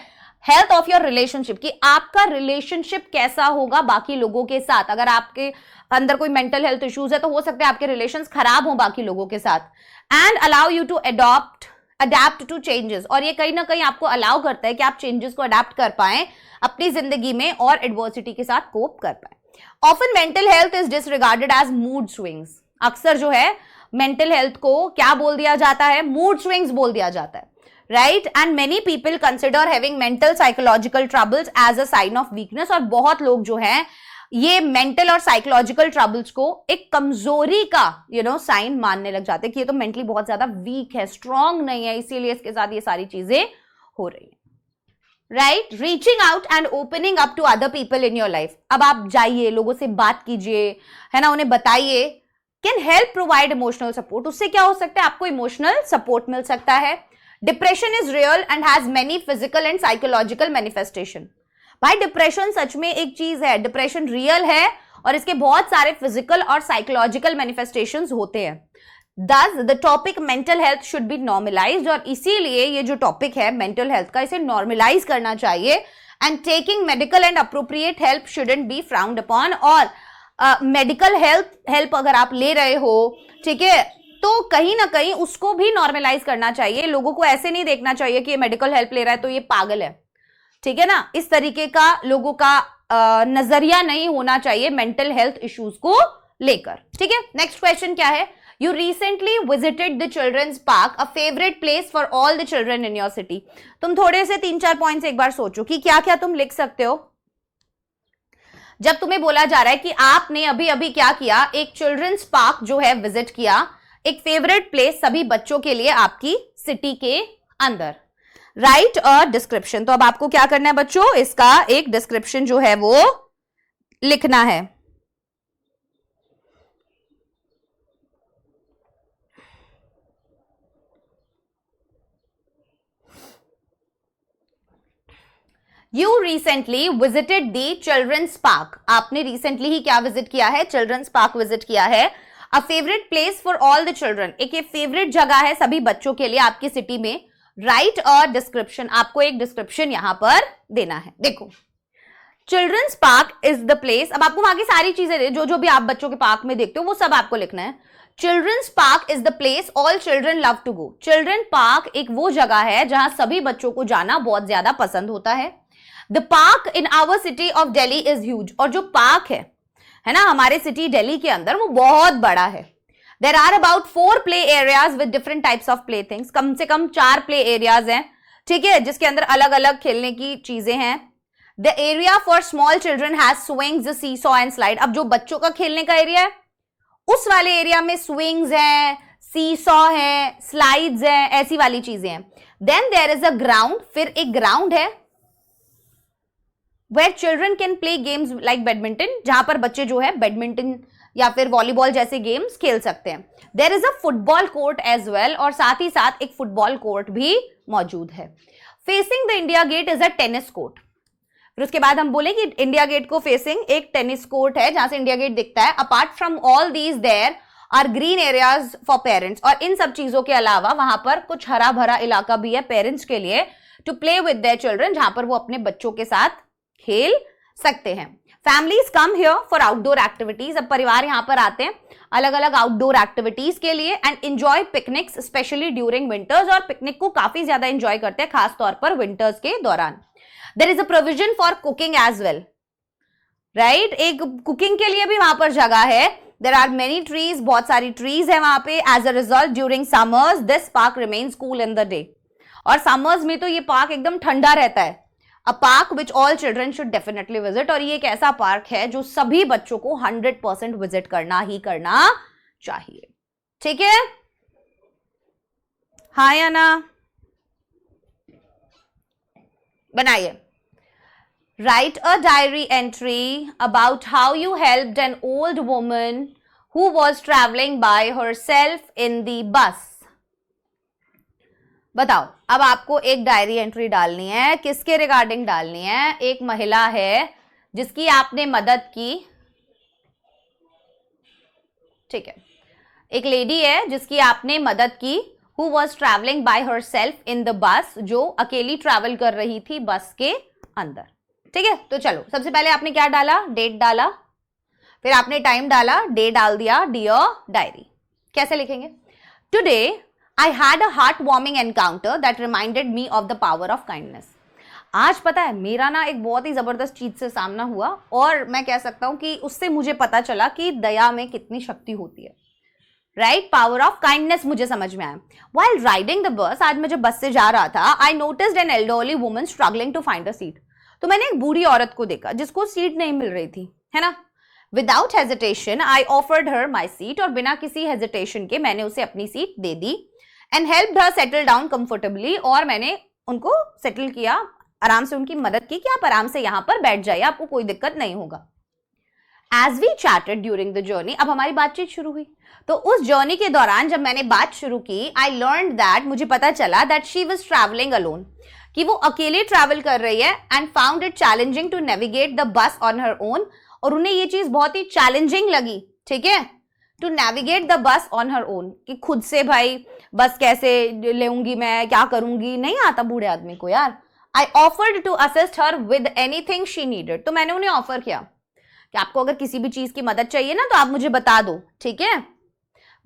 हेल्थ ऑफ योर रिलेशनशिप, कि आपका रिलेशनशिप कैसा होगा बाकी लोगों के साथ. अगर आपके अंदर कोई मेंटल हेल्थ इश्यूज है तो हो सकता है आपके रिलेशंस खराब हो बाकी लोगों के साथ. And allow you to adapt to changes, और ये कहीं ना कहीं आपको अलाउ करता है कि आप चेंजेस को अडेप्ट कर पाएं अपनी जिंदगी में और एडवर्सिटी के साथ कोप कर पाएं. Often mental health is disregarded as mood swings. अक्सर जो है मेंटल हेल्थ को क्या बोल दिया जाता है, मूड स्विंग्स बोल दिया जाता है, right. And many people consider having mental psychological troubles as a sign of weakness. और बहुत लोग जो है ये मेंटल और साइकोलॉजिकल ट्रबल्स को एक कमजोरी का साइन मानने लग जाते हैं कि ये तो मेंटली बहुत ज्यादा वीक है, स्ट्रांग नहीं है, इसीलिए इसके साथ ये सारी चीजें हो रही है, right. Reaching out and opening up to other people in your life. अब आप जाइए, लोगों से बात कीजिए, है ना, उन्हें बताइए, can help provide emotional support. उससे क्या हो सकता है, आपको इमोशनल सपोर्ट मिल सकता है. Depression is real and has many physical and psychological manifestation. भाई डिप्रेशन सच में एक चीज है, डिप्रेशन रियल है और इसके बहुत सारे फिजिकल और साइकोलॉजिकल मैनिफेस्टेशंस होते हैं. Thus, the topic mental health should be normalized, और इसीलिए ये जो टॉपिक है मेंटल हेल्थ का, इसे नॉर्मलाइज करना चाहिए. And taking medical and appropriate help shouldn't be frowned upon. और मेडिकल हेल्प अगर आप ले रहे हो, ठीक है, तो कहीं ना कहीं उसको भी नॉर्मलाइज करना चाहिए. लोगों को ऐसे नहीं देखना चाहिए कि ये मेडिकल हेल्प ले रहा है तो ये पागल है, ठीक है ना. इस तरीके का लोगों का नजरिया नहीं होना चाहिए मेंटल हेल्थ इश्यूज को लेकर. ठीक है, नेक्स्ट क्वेश्चन क्या है. You recently visited the children's park, a favorite place for all the children in your city. तुम थोड़े से 3-4 पॉइंट्स एक बार सोचो कि क्या क्या तुम लिख सकते हो जब तुम्हें बोला जा रहा है कि आपने अभी अभी क्या किया, एक चिल्ड्रंस पार्क जो है विजिट किया, एक फेवरेट प्लेस सभी बच्चों के लिए आपकी सिटी के अंदर. Right a description. तो अब आपको क्या करना है बच्चों, इसका एक डिस्क्रिप्शन जो है वो लिखना है. You recently visited the children's park. आपने recently ही क्या विजिट किया है, चिल्ड्रंस पार्क विजिट किया है. A favorite place for all the children. एक ये फेवरेट जगह है सभी बच्चों के लिए आपकी सिटी में. Write a description. आपको एक डिस्क्रिप्शन यहां पर देना है. देखो, children's park is the place. अब आपको वहां की सारी चीजें जो भी आप बच्चों के पार्क में देखते हो वो सब आपको लिखना है. Children's park is the place all children love to go. Children park एक वो जगह है जहां सभी बच्चों को जाना बहुत ज्यादा पसंद होता है. The park in our city of Delhi is huge. और जो पार्क है ना हमारे सिटी दिल्ली के अंदर, वो बहुत बड़ा है. There are about 4 play areas with different types of playthings. कम से कम 4 play areas हैं, ठीक है, जिसके अंदर अलग अलग खेलने की चीजें हैं. The area for small children has swings, seesaw and slide. अब जो बच्चों का खेलने का एरिया है उस वाले एरिया में swings है, seesaw है, slides है, ऐसी वाली चीजें हैं. Then there is a ground. फिर एक ग्राउंड है where children can play games like badminton, जहां पर बच्चे जो है बैडमिंटन या फिर वॉलीबॉल जैसे गेम्स खेल सकते हैं. There is a football court as well, और साथ ही साथ एक फुटबॉल कोर्ट भी मौजूद है. Facing the India Gate is a tennis court. फिर उसके बाद हम बोले कि इंडिया गेट को फेसिंग एक टेनिस कोर्ट है जहां से इंडिया गेट दिखता है. Apart from all these there are green areas for parents. और इन सब चीजों के अलावा वहां पर कुछ हरा भरा इलाका भी है पेरेंट्स के लिए, to play with their children, जहां पर वो अपने बच्चों के साथ खेल सकते हैं. Families come here for outdoor activities. अब परिवार यहां पर आते हैं अलग अलग आउटडोर एक्टिविटीज के लिए. And enjoy picnics specially during winters. और पिकनिक को काफी ज्यादा एंजॉय करते हैं खास तौर पर विंटर्स के दौरान. There is a provision for cooking as well, right. एक कुकिंग के लिए भी वहां पर जगह है. देयर आर मेनी ट्रीज, बहुत सारी ट्रीज है वहां पे. As a result during summers this park remains cool in the day. और समर्स में तो ये पार्क एकदम ठंडा रहता है. A park which all children should definitely visit. और ये एक ऐसा पार्क है जो सभी बच्चों को 100% विजिट करना ही करना चाहिए. ठीक है, हाँ या ना? बनाइए. Write a diary entry about how you helped an old woman who was traveling by herself in the bus. बताओ, अब आपको एक डायरी एंट्री डालनी है. किसके रिगार्डिंग डालनी है? एक महिला है जिसकी आपने मदद की. ठीक है, एक लेडी है जिसकी आपने मदद की. Who was traveling by herself in the bus, जो अकेली ट्रैवल कर रही थी बस के अंदर. ठीक है, तो चलो, सबसे पहले आपने क्या डाला? डेट डाला, फिर आपने टाइम डाला, डे डाल दिया, डियर डायरी. कैसे लिखेंगे? Today I had a heart warming encounter that reminded me of the power of kindness. आज पता है मेरा ना एक बहुत ही जबरदस्त चीज से सामना हुआ और मैं कह सकता हूं कि उससे मुझे पता चला कि दया में कितनी शक्ति होती है. राइट, पावर ऑफ काइंडनेस मुझे समझ में आया. व्हाइल राइडिंग द बस, आज मैं जब बस से जा रहा था, I noticed an elderly woman struggling to find a seat. तो मैंने एक बूढ़ी औरत को देखा जिसको सीट नहीं मिल रही थी, है ना. Without hesitation I offered her my seat. और बिना किसी हेजिटेशन के मैंने उसे अपनी seat they the. And helped her settle down comfortably. और मैंने उनको सेटल किया, आराम से उनकी मदद की कि आप आराम से यहां पर बैठ जाइए, आपको कोई दिक्कत नहीं होगा. As we chatted during the journey, अब हमारी बातचीत शुरू हुई. तो उस जर्नी के दौरान जब मैंने बात शुरू की, आई लर्न दैट, मुझे पता चला that she was travelling alone, कि वो अकेले ट्रैवल कर रही है. And found it challenging to navigate the bus on her own. और उन्हें ये चीज बहुत ही चैलेंजिंग लगी. ठीक है, to navigate the bus on her own, कि खुद से भाई बस कैसे लेऊंगी, मैं क्या करूंगी, नहीं आता बूढ़े आदमी को यार. I offered to assist her with anything she needed. तो मैंने उन्हें ऑफर किया कि आपको अगर किसी भी चीज की मदद चाहिए ना तो आप मुझे बता दो. ठीक है,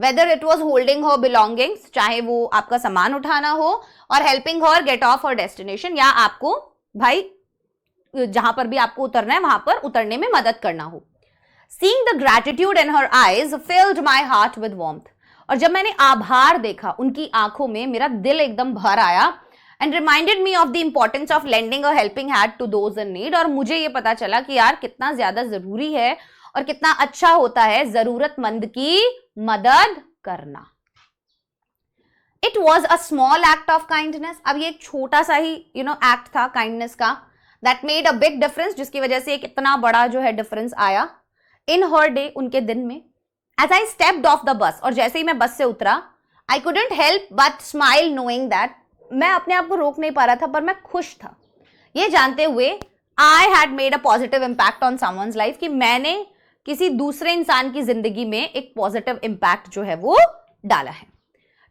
whether it was holding her belongings, चाहे वो आपका सामान उठाना हो, और helping her get off her destination, या आपको भाई जहां पर भी आपको उतरना है वहां पर उतरने में मदद करना हो. Seeing the gratitude in her eyes field my heart with warmth. और जब मैंने आभार देखा उनकी आंखों में, मेरा दिल एकदम भर आया. And reminded me of the importance of lending a helping hand to those in need. और मुझे ये पता चला कि यार कितना ज्यादा जरूरी है और कितना अच्छा होता है जरूरतमंद की मदद करना. It was a small act of kindness. अब ये एक छोटा सा ही एक्ट था काइंडनेस का, that made a big difference, जिसकी वजह से एक इतना बड़ा जो है डिफरेंस आया इन हर डे, उनके दिन में. As I stepped off the bus, और जैसे ही मैं बस से उतरा, I couldn't help but smile knowing that, मैं अपने आप को रोक नहीं पा रहा था पर मैं खुश था ये जानते हुए I had made a positive impact on someone's life, कि मैंने किसी दूसरे इंसान की जिंदगी में एक पॉजिटिव इंपैक्ट जो है वो डाला है.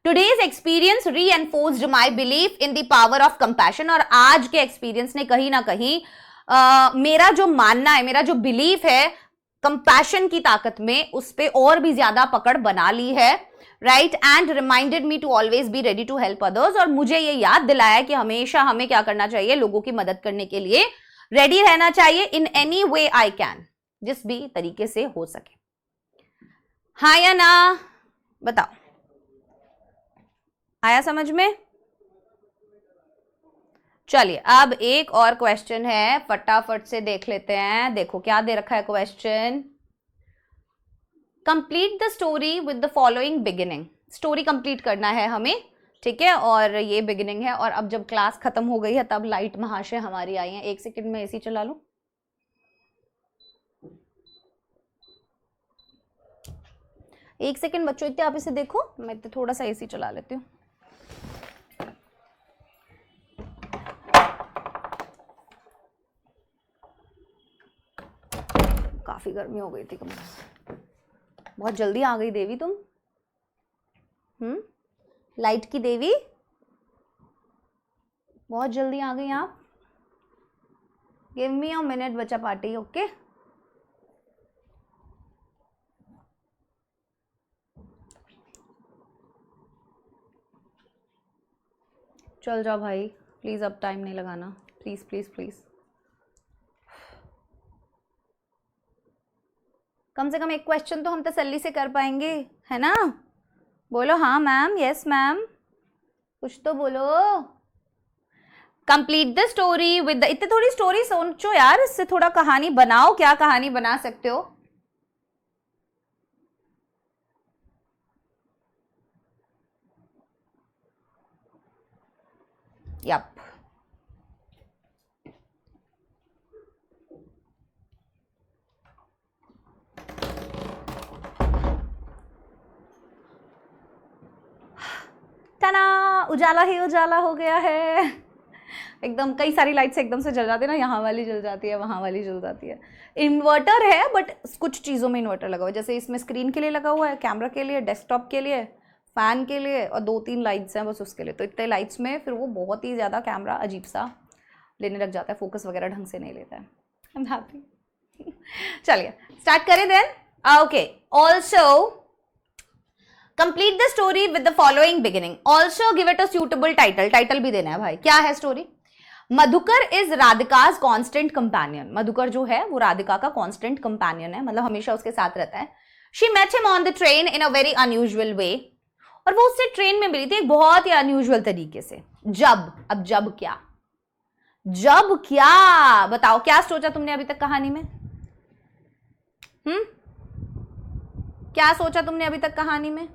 Today's experience reinforced my belief in the power of compassion. और आज के एक्सपीरियंस ने कहीं ना कहीं मेरा जो मानना है, मेरा जो बिलीफ है कंपैशन की ताकत में, उस पे और भी ज्यादा पकड़ बना ली है. Right, and reminded me to always be ready to help others. और मुझे ये याद दिलाया कि हमेशा हमें क्या करना चाहिए, लोगों की मदद करने के लिए रेडी रहना चाहिए in any way I can, जिस भी तरीके से हो सके. हाँ या ना बताओ, आया समझ में? चलिए अब एक और क्वेश्चन है, फटाफट से देख लेते हैं. देखो क्या दे रखा है question. Complete the story with the following beginning. Story complete करना है हमें, ठीक है, और ये बिगिनिंग है. और अब जब क्लास खत्म हो गई है तब लाइट महाशय हमारी आई है. 1 सेकंड में एसी चला लूं. एक सेकंड बच्चों, इतने आप इसे देखो, मैं इतने थोड़ा सा एसी चला लेती हूँ. काफी गर्मी हो गई थी कमरे से. बहुत जल्दी आ गई देवी तुम. लाइट की देवी बहुत जल्दी आ गई आप. गिव मी अ मिनट बच्चा पार्टी. ओके, चल जाओ भाई प्लीज, अब टाइम नहीं लगाना. प्लीज प्लीज प्लीज, कम से कम एक क्वेश्चन तो हम तसल्ली से कर पाएंगे, है ना. बोलो हाँ मैम, यस मैम, कुछ तो बोलो. Complete the story with the, इतनी थोड़ी स्टोरी सोचो यार, इससे थोड़ा कहानी बनाओ, क्या कहानी बना सकते हो? यप, तना, उजाला ही उजाला हो गया है एकदम। कई सारी लाइट्स एकदम से जल जाती है ना, यहाँ वाली जल जाती है, वहाँ वाली जल जाती है। इन्वर्टर है बट कुछ चीज़ों में इन्वर्टर लगा हुआ है, जैसे इसमें स्क्रीन के लिए लगा हुआ है, कैमरा के लिए, डेस्कटॉप के लिए, फैन के लिए, और 2-3 लाइट्स हैं बस उसके लिए। तो इतने लाइट्स में फिर वो बहुत ही ज़्यादा कैमरा अजीब सा लेने लग जाता है, फोकस वगैरह ढंग से नहीं लेता है। I am happy. चलिए स्टार्ट करें then. Okay, also complete the story with the following beginning, also give it a suitable title. Title भी देना है भाई। क्या है story? Madhukar is Radhika's constant companion. Madhukar जो है वो राधिका का कॉन्स्टेंट कंपेनियन है, मतलब हमेशा उसके साथ रहता है। She met him on the train in a very unusual way, और वो उससे ट्रेन में मिली थी एक बहुत ही अनयूजुअल तरीके से। अब जब क्या, बताओ क्या सोचा तुमने अभी तक कहानी में? क्या सोचा तुमने अभी तक कहानी में?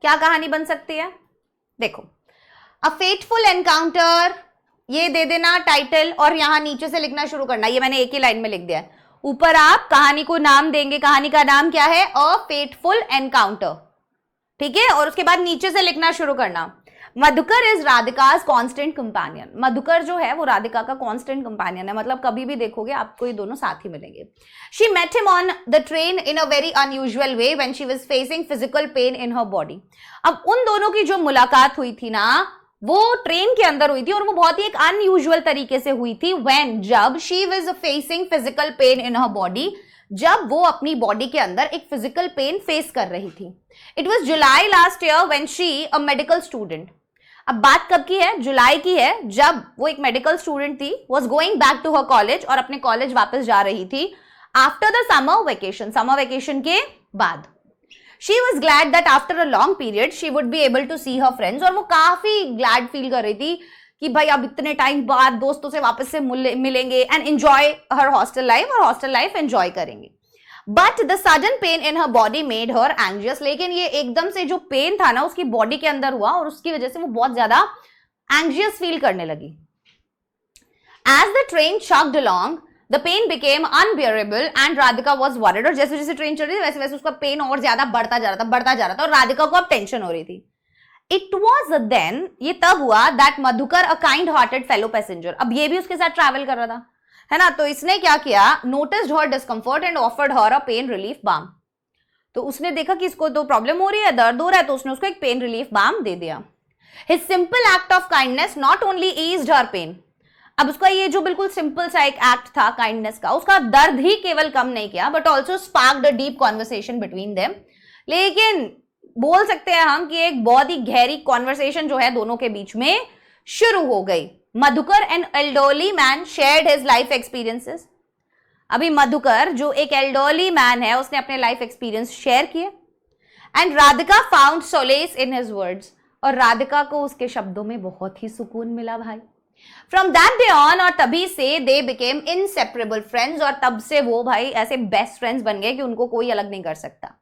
क्या कहानी बन सकती है? देखो, अ फेटफुल एनकाउंटर, ये दे देना टाइटल, और यहां नीचे से लिखना शुरू करना। ये मैंने एक ही लाइन में लिख दिया है। ऊपर आप कहानी को नाम देंगे, कहानी का नाम क्या है? अ फेटफुल एनकाउंटर, ठीक है? और उसके बाद नीचे से लिखना शुरू करना, Madhukar is Radhika's constant companion. Madhukar जो है वो राधिका का कॉन्स्टेंट कंपेनियन है, मतलब कभी भी देखोगे आपको ये दोनों साथ ही मिलेंगे। She met him on the train in a very unusual way when she was facing physical pain in her body. अब उन दोनों की जो मुलाकात हुई थी ना, वो ट्रेन के अंदर हुई थी, और वो बहुत ही एक अनयूजुअल तरीके से हुई थी। व्हेन, जब, she was facing physical pain in her body, जब वो अपनी बॉडी के अंदर एक फिजिकल पेन फेस कर रही थी। It was July last year when she, a medical student, अब बात कब की है? जुलाई की है, जब वो एक मेडिकल स्टूडेंट थी, was going back to her college, और अपने कॉलेज वापस जा रही थी after the summer vacation, summer vacation के बाद। She was glad that after a long period she would be able to see her friends, और वो काफी ग्लैड फील कर रही थी कि भाई अब इतने टाइम बाद दोस्तों से वापस से मिलेंगे, and enjoy her hostel life, और हॉस्टल लाइफ एंजॉय करेंगे। But the sudden pain in her body made her anxious, लेकिन ये एकदम से जो पेन था ना उसकी बॉडी के अंदर हुआ, और उसकी वजह से वो बहुत ज्यादा एंग्जियस फील करने लगी। As the train chugged along, the pain became unbearable and Radhika was worried, और जैसे जैसे ट्रेन चल रही थी वैसे वैसे उसका पेन और ज्यादा बढ़ता जा रहा था, और राधिका को अब टेंशन हो रही थी। It was then, ये तब हुआ, that Madhukar, a kind-hearted fellow passenger, अब ये भी उसके साथ ट्रैवल कर रहा था, है ना? तो इसने क्या किया? Noticed her discomfort and offered her a pain relief balm. तो उसने देखा कि इसको तो प्रॉब्लम हो रही है, दर्द हो रहा है, तो उसने उसको एक पेन रिलीफ बाम दे दिया। His simple act of kindness not only eased her pain, अब उसका ये जो बिल्कुल सिंपल सा एक एक्ट था काइंडनेस का, उसका दर्द ही केवल कम नहीं किया, but also sparked a deep conversation between them. लेकिन बोल सकते हैं हम कि एक बहुत ही गहरी कॉन्वर्सेशन जो है दोनों के बीच में शुरू हो गई। Madhukar and elderly man shared his life experiences. अभी मधुकर जो एक एल्डरली मैन है उसने अपने लाइफ एक्सपीरियंस शेयर किए। And Radhika found solace in his words, और राधिका को उसके शब्दों में बहुत ही सुकून मिला भाई। फ्रॉम दैट डे ऑन, और तभी से दे बिकेम इनसेपरेबल फ्रेंड्स, और तब से वो भाई ऐसे बेस्ट फ्रेंड्स बन गए कि उनको कोई अलग नहीं कर सकता।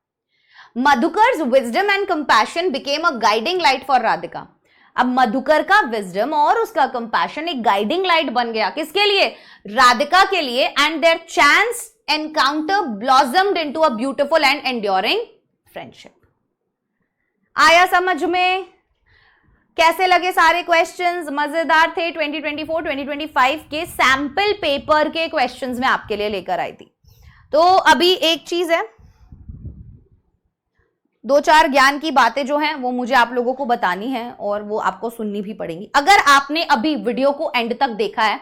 Madhukar's wisdom and compassion became a guiding light for Radhika. अब मधुकर का विजडम और उसका कंपैशन एक गाइडिंग लाइट बन गया, किसके लिए? राधिका के लिए। And their chance encounter blossomed into a beautiful and enduring friendship. आया समझ में? कैसे लगे सारे क्वेश्चंस? मजेदार थे। 2024-2025 के सैंपल पेपर के क्वेश्चंस मैं आपके लिए लेकर आई थी। तो अभी एक चीज है, 2-4 ज्ञान की बातें जो हैं वो मुझे आप लोगों को बतानी है, और वो आपको सुननी भी पड़ेंगी। अगर आपने अभी वीडियो को एंड तक देखा है,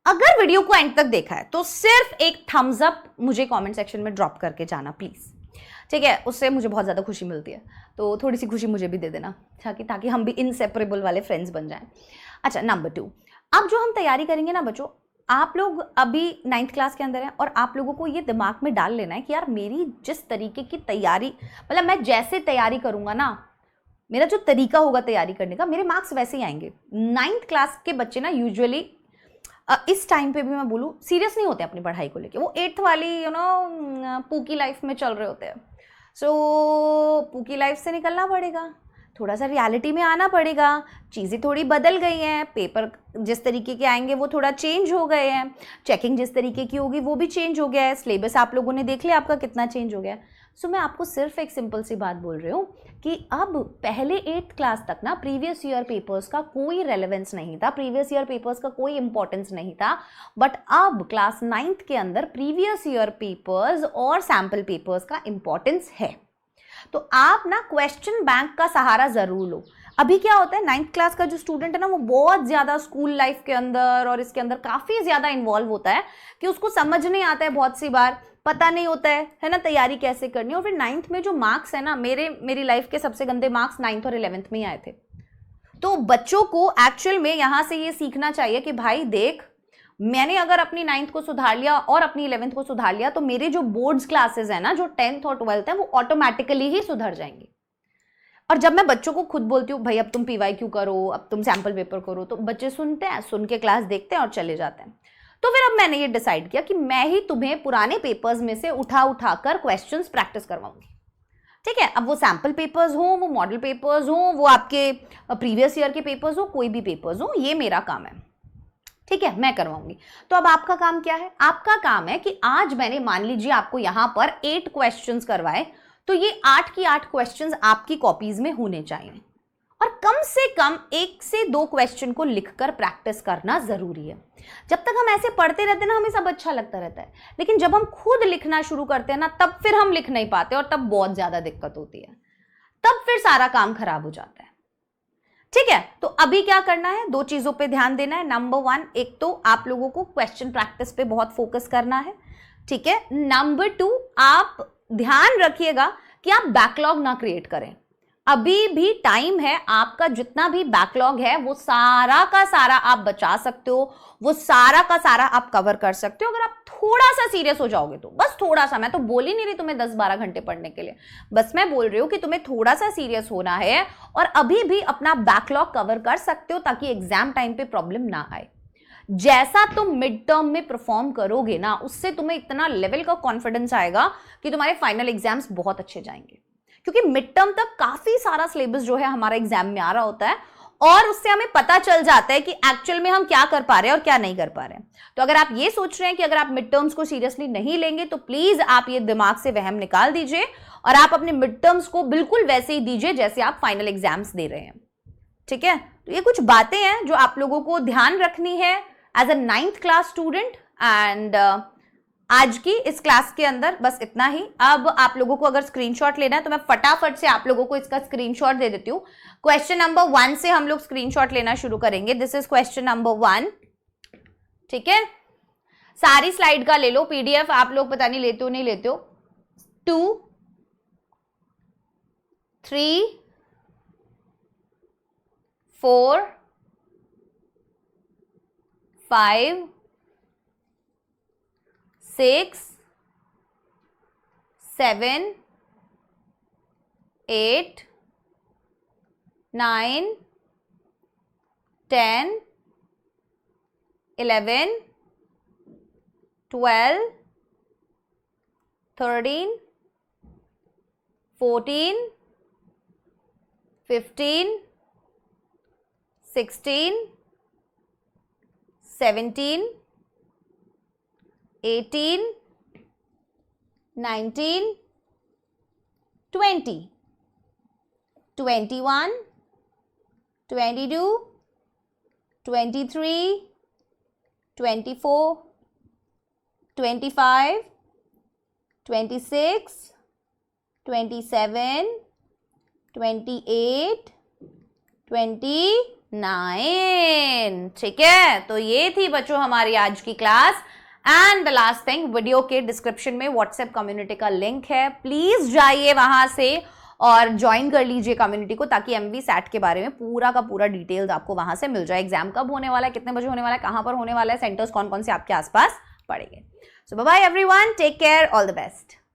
अगर वीडियो को एंड तक देखा है तो सिर्फ एक थम्स अप मुझे कमेंट सेक्शन में ड्रॉप करके जाना प्लीज, ठीक है? उससे मुझे बहुत ज्यादा खुशी मिलती है, तो थोड़ी सी खुशी मुझे भी दे देना, ताकि हम भी इनसेपरेबल वाले फ्रेंड्स बन जाएं। अच्छा, नंबर 2, अब जो हम तैयारी करेंगे ना बच्चों, आप लोग अभी 9th क्लास के अंदर हैं और आप लोगों को ये दिमाग में डाल लेना है कि यार मेरी जिस तरीके की तैयारी, मतलब मैं जैसे तैयारी करूंगा ना, मेरा जो तरीका होगा तैयारी करने का, मेरे मार्क्स वैसे ही आएंगे। 9th क्लास के बच्चे ना यूजुअली इस टाइम पे भी मैं बोलूँ सीरियस नहीं होते अपनी पढ़ाई को लेके, वो 8th वाली पूकी लाइफ में चल रहे होते हैं। सो पूकी लाइफ से निकलना पड़ेगा, थोड़ा सा रियलिटी में आना पड़ेगा, चीज़ें थोड़ी बदल गई हैं, पेपर जिस तरीके के आएंगे वो थोड़ा चेंज हो गए हैं, चेकिंग जिस तरीके की होगी वो भी चेंज हो गया है, सिलेबस आप लोगों ने देख लिया आपका कितना चेंज हो गया है। सो मैं आपको सिर्फ एक सिंपल सी बात बोल रही हूँ कि अब पहले 8th क्लास तक ना प्रीवियस ईयर पेपर्स का कोई रेलेवेंस नहीं था, प्रीवियस ईयर पेपर्स का कोई इंपॉर्टेंस नहीं था, बट अब क्लास 9th के अंदर प्रीवियस ईयर पेपर्स और सैम्पल पेपर्स का इंपॉर्टेंस है। तो आप ना क्वेश्चन बैंक का सहारा जरूर लो। अभी क्या होता है, 9th क्लास का जो स्टूडेंट है ना, वो बहुत ज़्यादा स्कूल लाइफ के अंदर और इसके अंदर काफ़ी ज़्यादा इन्वॉल्व होता है कि उसको समझ नहीं आता है, बहुत सी बार पता नहीं होता है ना, तैयारी कैसे करनी है। और फिर 9th में जो मार्क्स है ना, मेरी लाइफ के सबसे गंदे मार्क्स 9th और 11th में ही आए थे। तो बच्चों को एक्चुअल में यहाँ से ये सीखना चाहिए कि भाई देख, मैंने अगर अपनी 9th को सुधार लिया और अपनी 11th को सुधार लिया तो मेरे जो बोर्ड्स क्लासेस है ना, जो 10th और 12th है, वो ऑटोमेटिकली ही सुधर जाएंगे। और जब मैं बच्चों को खुद बोलती हूँ भाई अब तुम PYQ करो, अब तुम सैम्पल पेपर करो, तो बच्चे सुनते हैं, सुन के क्लास देखते हैं और चले जाते हैं। तो फिर अब मैंने ये डिसाइड किया कि मैं ही तुम्हें पुराने पेपर्स में से उठा कर क्वेश्चंस प्रैक्टिस करवाऊंगी। ठीक है, अब वो सैम्पल पेपर्स हो, वो मॉडल पेपर्स हो, वो आपके प्रीवियस ईयर के पेपर्स हो, कोई भी पेपर्स हो, ये मेरा काम है। ठीक है, मैं करवाऊंगी। तो अब आपका काम क्या है? आपका काम है कि आज मैंने मान लीजिए आपको यहां पर 8 क्वेश्चंस करवाए, तो ये 8 की 8 क्वेश्चंस आपकी कॉपीज में होने चाहिए और कम से कम 1 से 2 क्वेश्चन को लिखकर प्रैक्टिस करना जरूरी है। जब तक हम ऐसे पढ़ते रहते हैं ना, हमें सब अच्छा लगता रहता है, लेकिन जब हम खुद लिखना शुरू करते हैं ना, तब फिर हम लिख नहीं पाते और तब बहुत ज्यादा दिक्कत होती है, तब फिर सारा काम खराब हो जाता है। ठीक है, तो अभी क्या करना है, 2 चीजों पे ध्यान देना है। नंबर 1, एक तो आप लोगों को क्वेश्चन प्रैक्टिस पे बहुत फोकस करना है। ठीक है, नंबर 2, आप ध्यान रखिएगा कि आप बैकलॉग ना क्रिएट करें। अभी भी टाइम है, आपका जितना भी बैकलॉग है वो सारा का सारा आप बचा सकते हो, वो सारा का सारा आप कवर कर सकते हो अगर आप थोड़ा सा सीरियस हो जाओगे तो। बस थोड़ा सा, मैं तो बोल ही नहीं रही तुम्हें 10-12 घंटे पढ़ने के लिए, बस मैं बोल रही हूँ कि तुम्हें थोड़ा सा सीरियस होना है और अभी भी अपना बैकलॉग कवर कर सकते हो ताकि एग्जाम टाइम पे प्रॉब्लम ना आए। जैसा तुम मिड टर्म में परफॉर्म करोगे ना, उससे तुम्हें इतना लेवल का कॉन्फिडेंस आएगा कि तुम्हारे फाइनल एग्जाम्स बहुत अच्छे जाएंगे, क्योंकि मिड टर्म तक काफी सारा सिलेबस जो है हमारा एग्जाम में आ रहा होता है और उससे हमें पता चल जाता है कि एक्चुअल में हम क्या कर पा रहे हैं और क्या नहीं कर पा रहे हैं। तो अगर आप ये सोच रहे हैं कि अगर आप मिड टर्म्स को सीरियसली नहीं लेंगे तो प्लीज आप ये दिमाग से वहम निकाल दीजिए और आप अपने मिड टर्म्स को बिल्कुल वैसे ही दीजिए जैसे आप फाइनल एग्जाम्स दे रहे हैं। ठीक है, तो ये कुछ बातें हैं जो आप लोगों को ध्यान रखनी है as a 9th class student. And आज की इस क्लास के अंदर बस इतना ही। अब आप लोगों को अगर स्क्रीनशॉट लेना है तो मैं फटाफट से आप लोगों को इसका स्क्रीनशॉट दे देती हूँ। क्वेश्चन नंबर 1 से हम लोग स्क्रीनशॉट लेना शुरू करेंगे। This is question number 1। ठीक है, सारी स्लाइड का ले लो PDF, आप लोग पता नहीं लेते हो नहीं लेते हो। 2, 3, 4, 5, 6, 7, 8, 9, 10, 11, 12, 13, 14, 15, 16, 17, 18, 19, 20, 21, 22, 23, 24, 25, 26, 27, 28, 29। ठीक है, तो ये थी बच्चों हमारी आज की class. And the last thing, video के डिस्क्रिप्शन में व्हाट्सएप कम्युनिटी का लिंक है, प्लीज जाइए वहां से और ज्वाइन कर लीजिए कम्युनिटी को, ताकि एमवी सैट के बारे में पूरा का पूरा डिटेल्स आपको वहां से मिल जाए। एग्जाम कब होने वाला है, कितने बजे होने वाला है, कहां पर होने वाला है, सेंटर्स कौन कौन से आपके आसपास पड़ेंगे। So bye bye everyone, take care, all the best.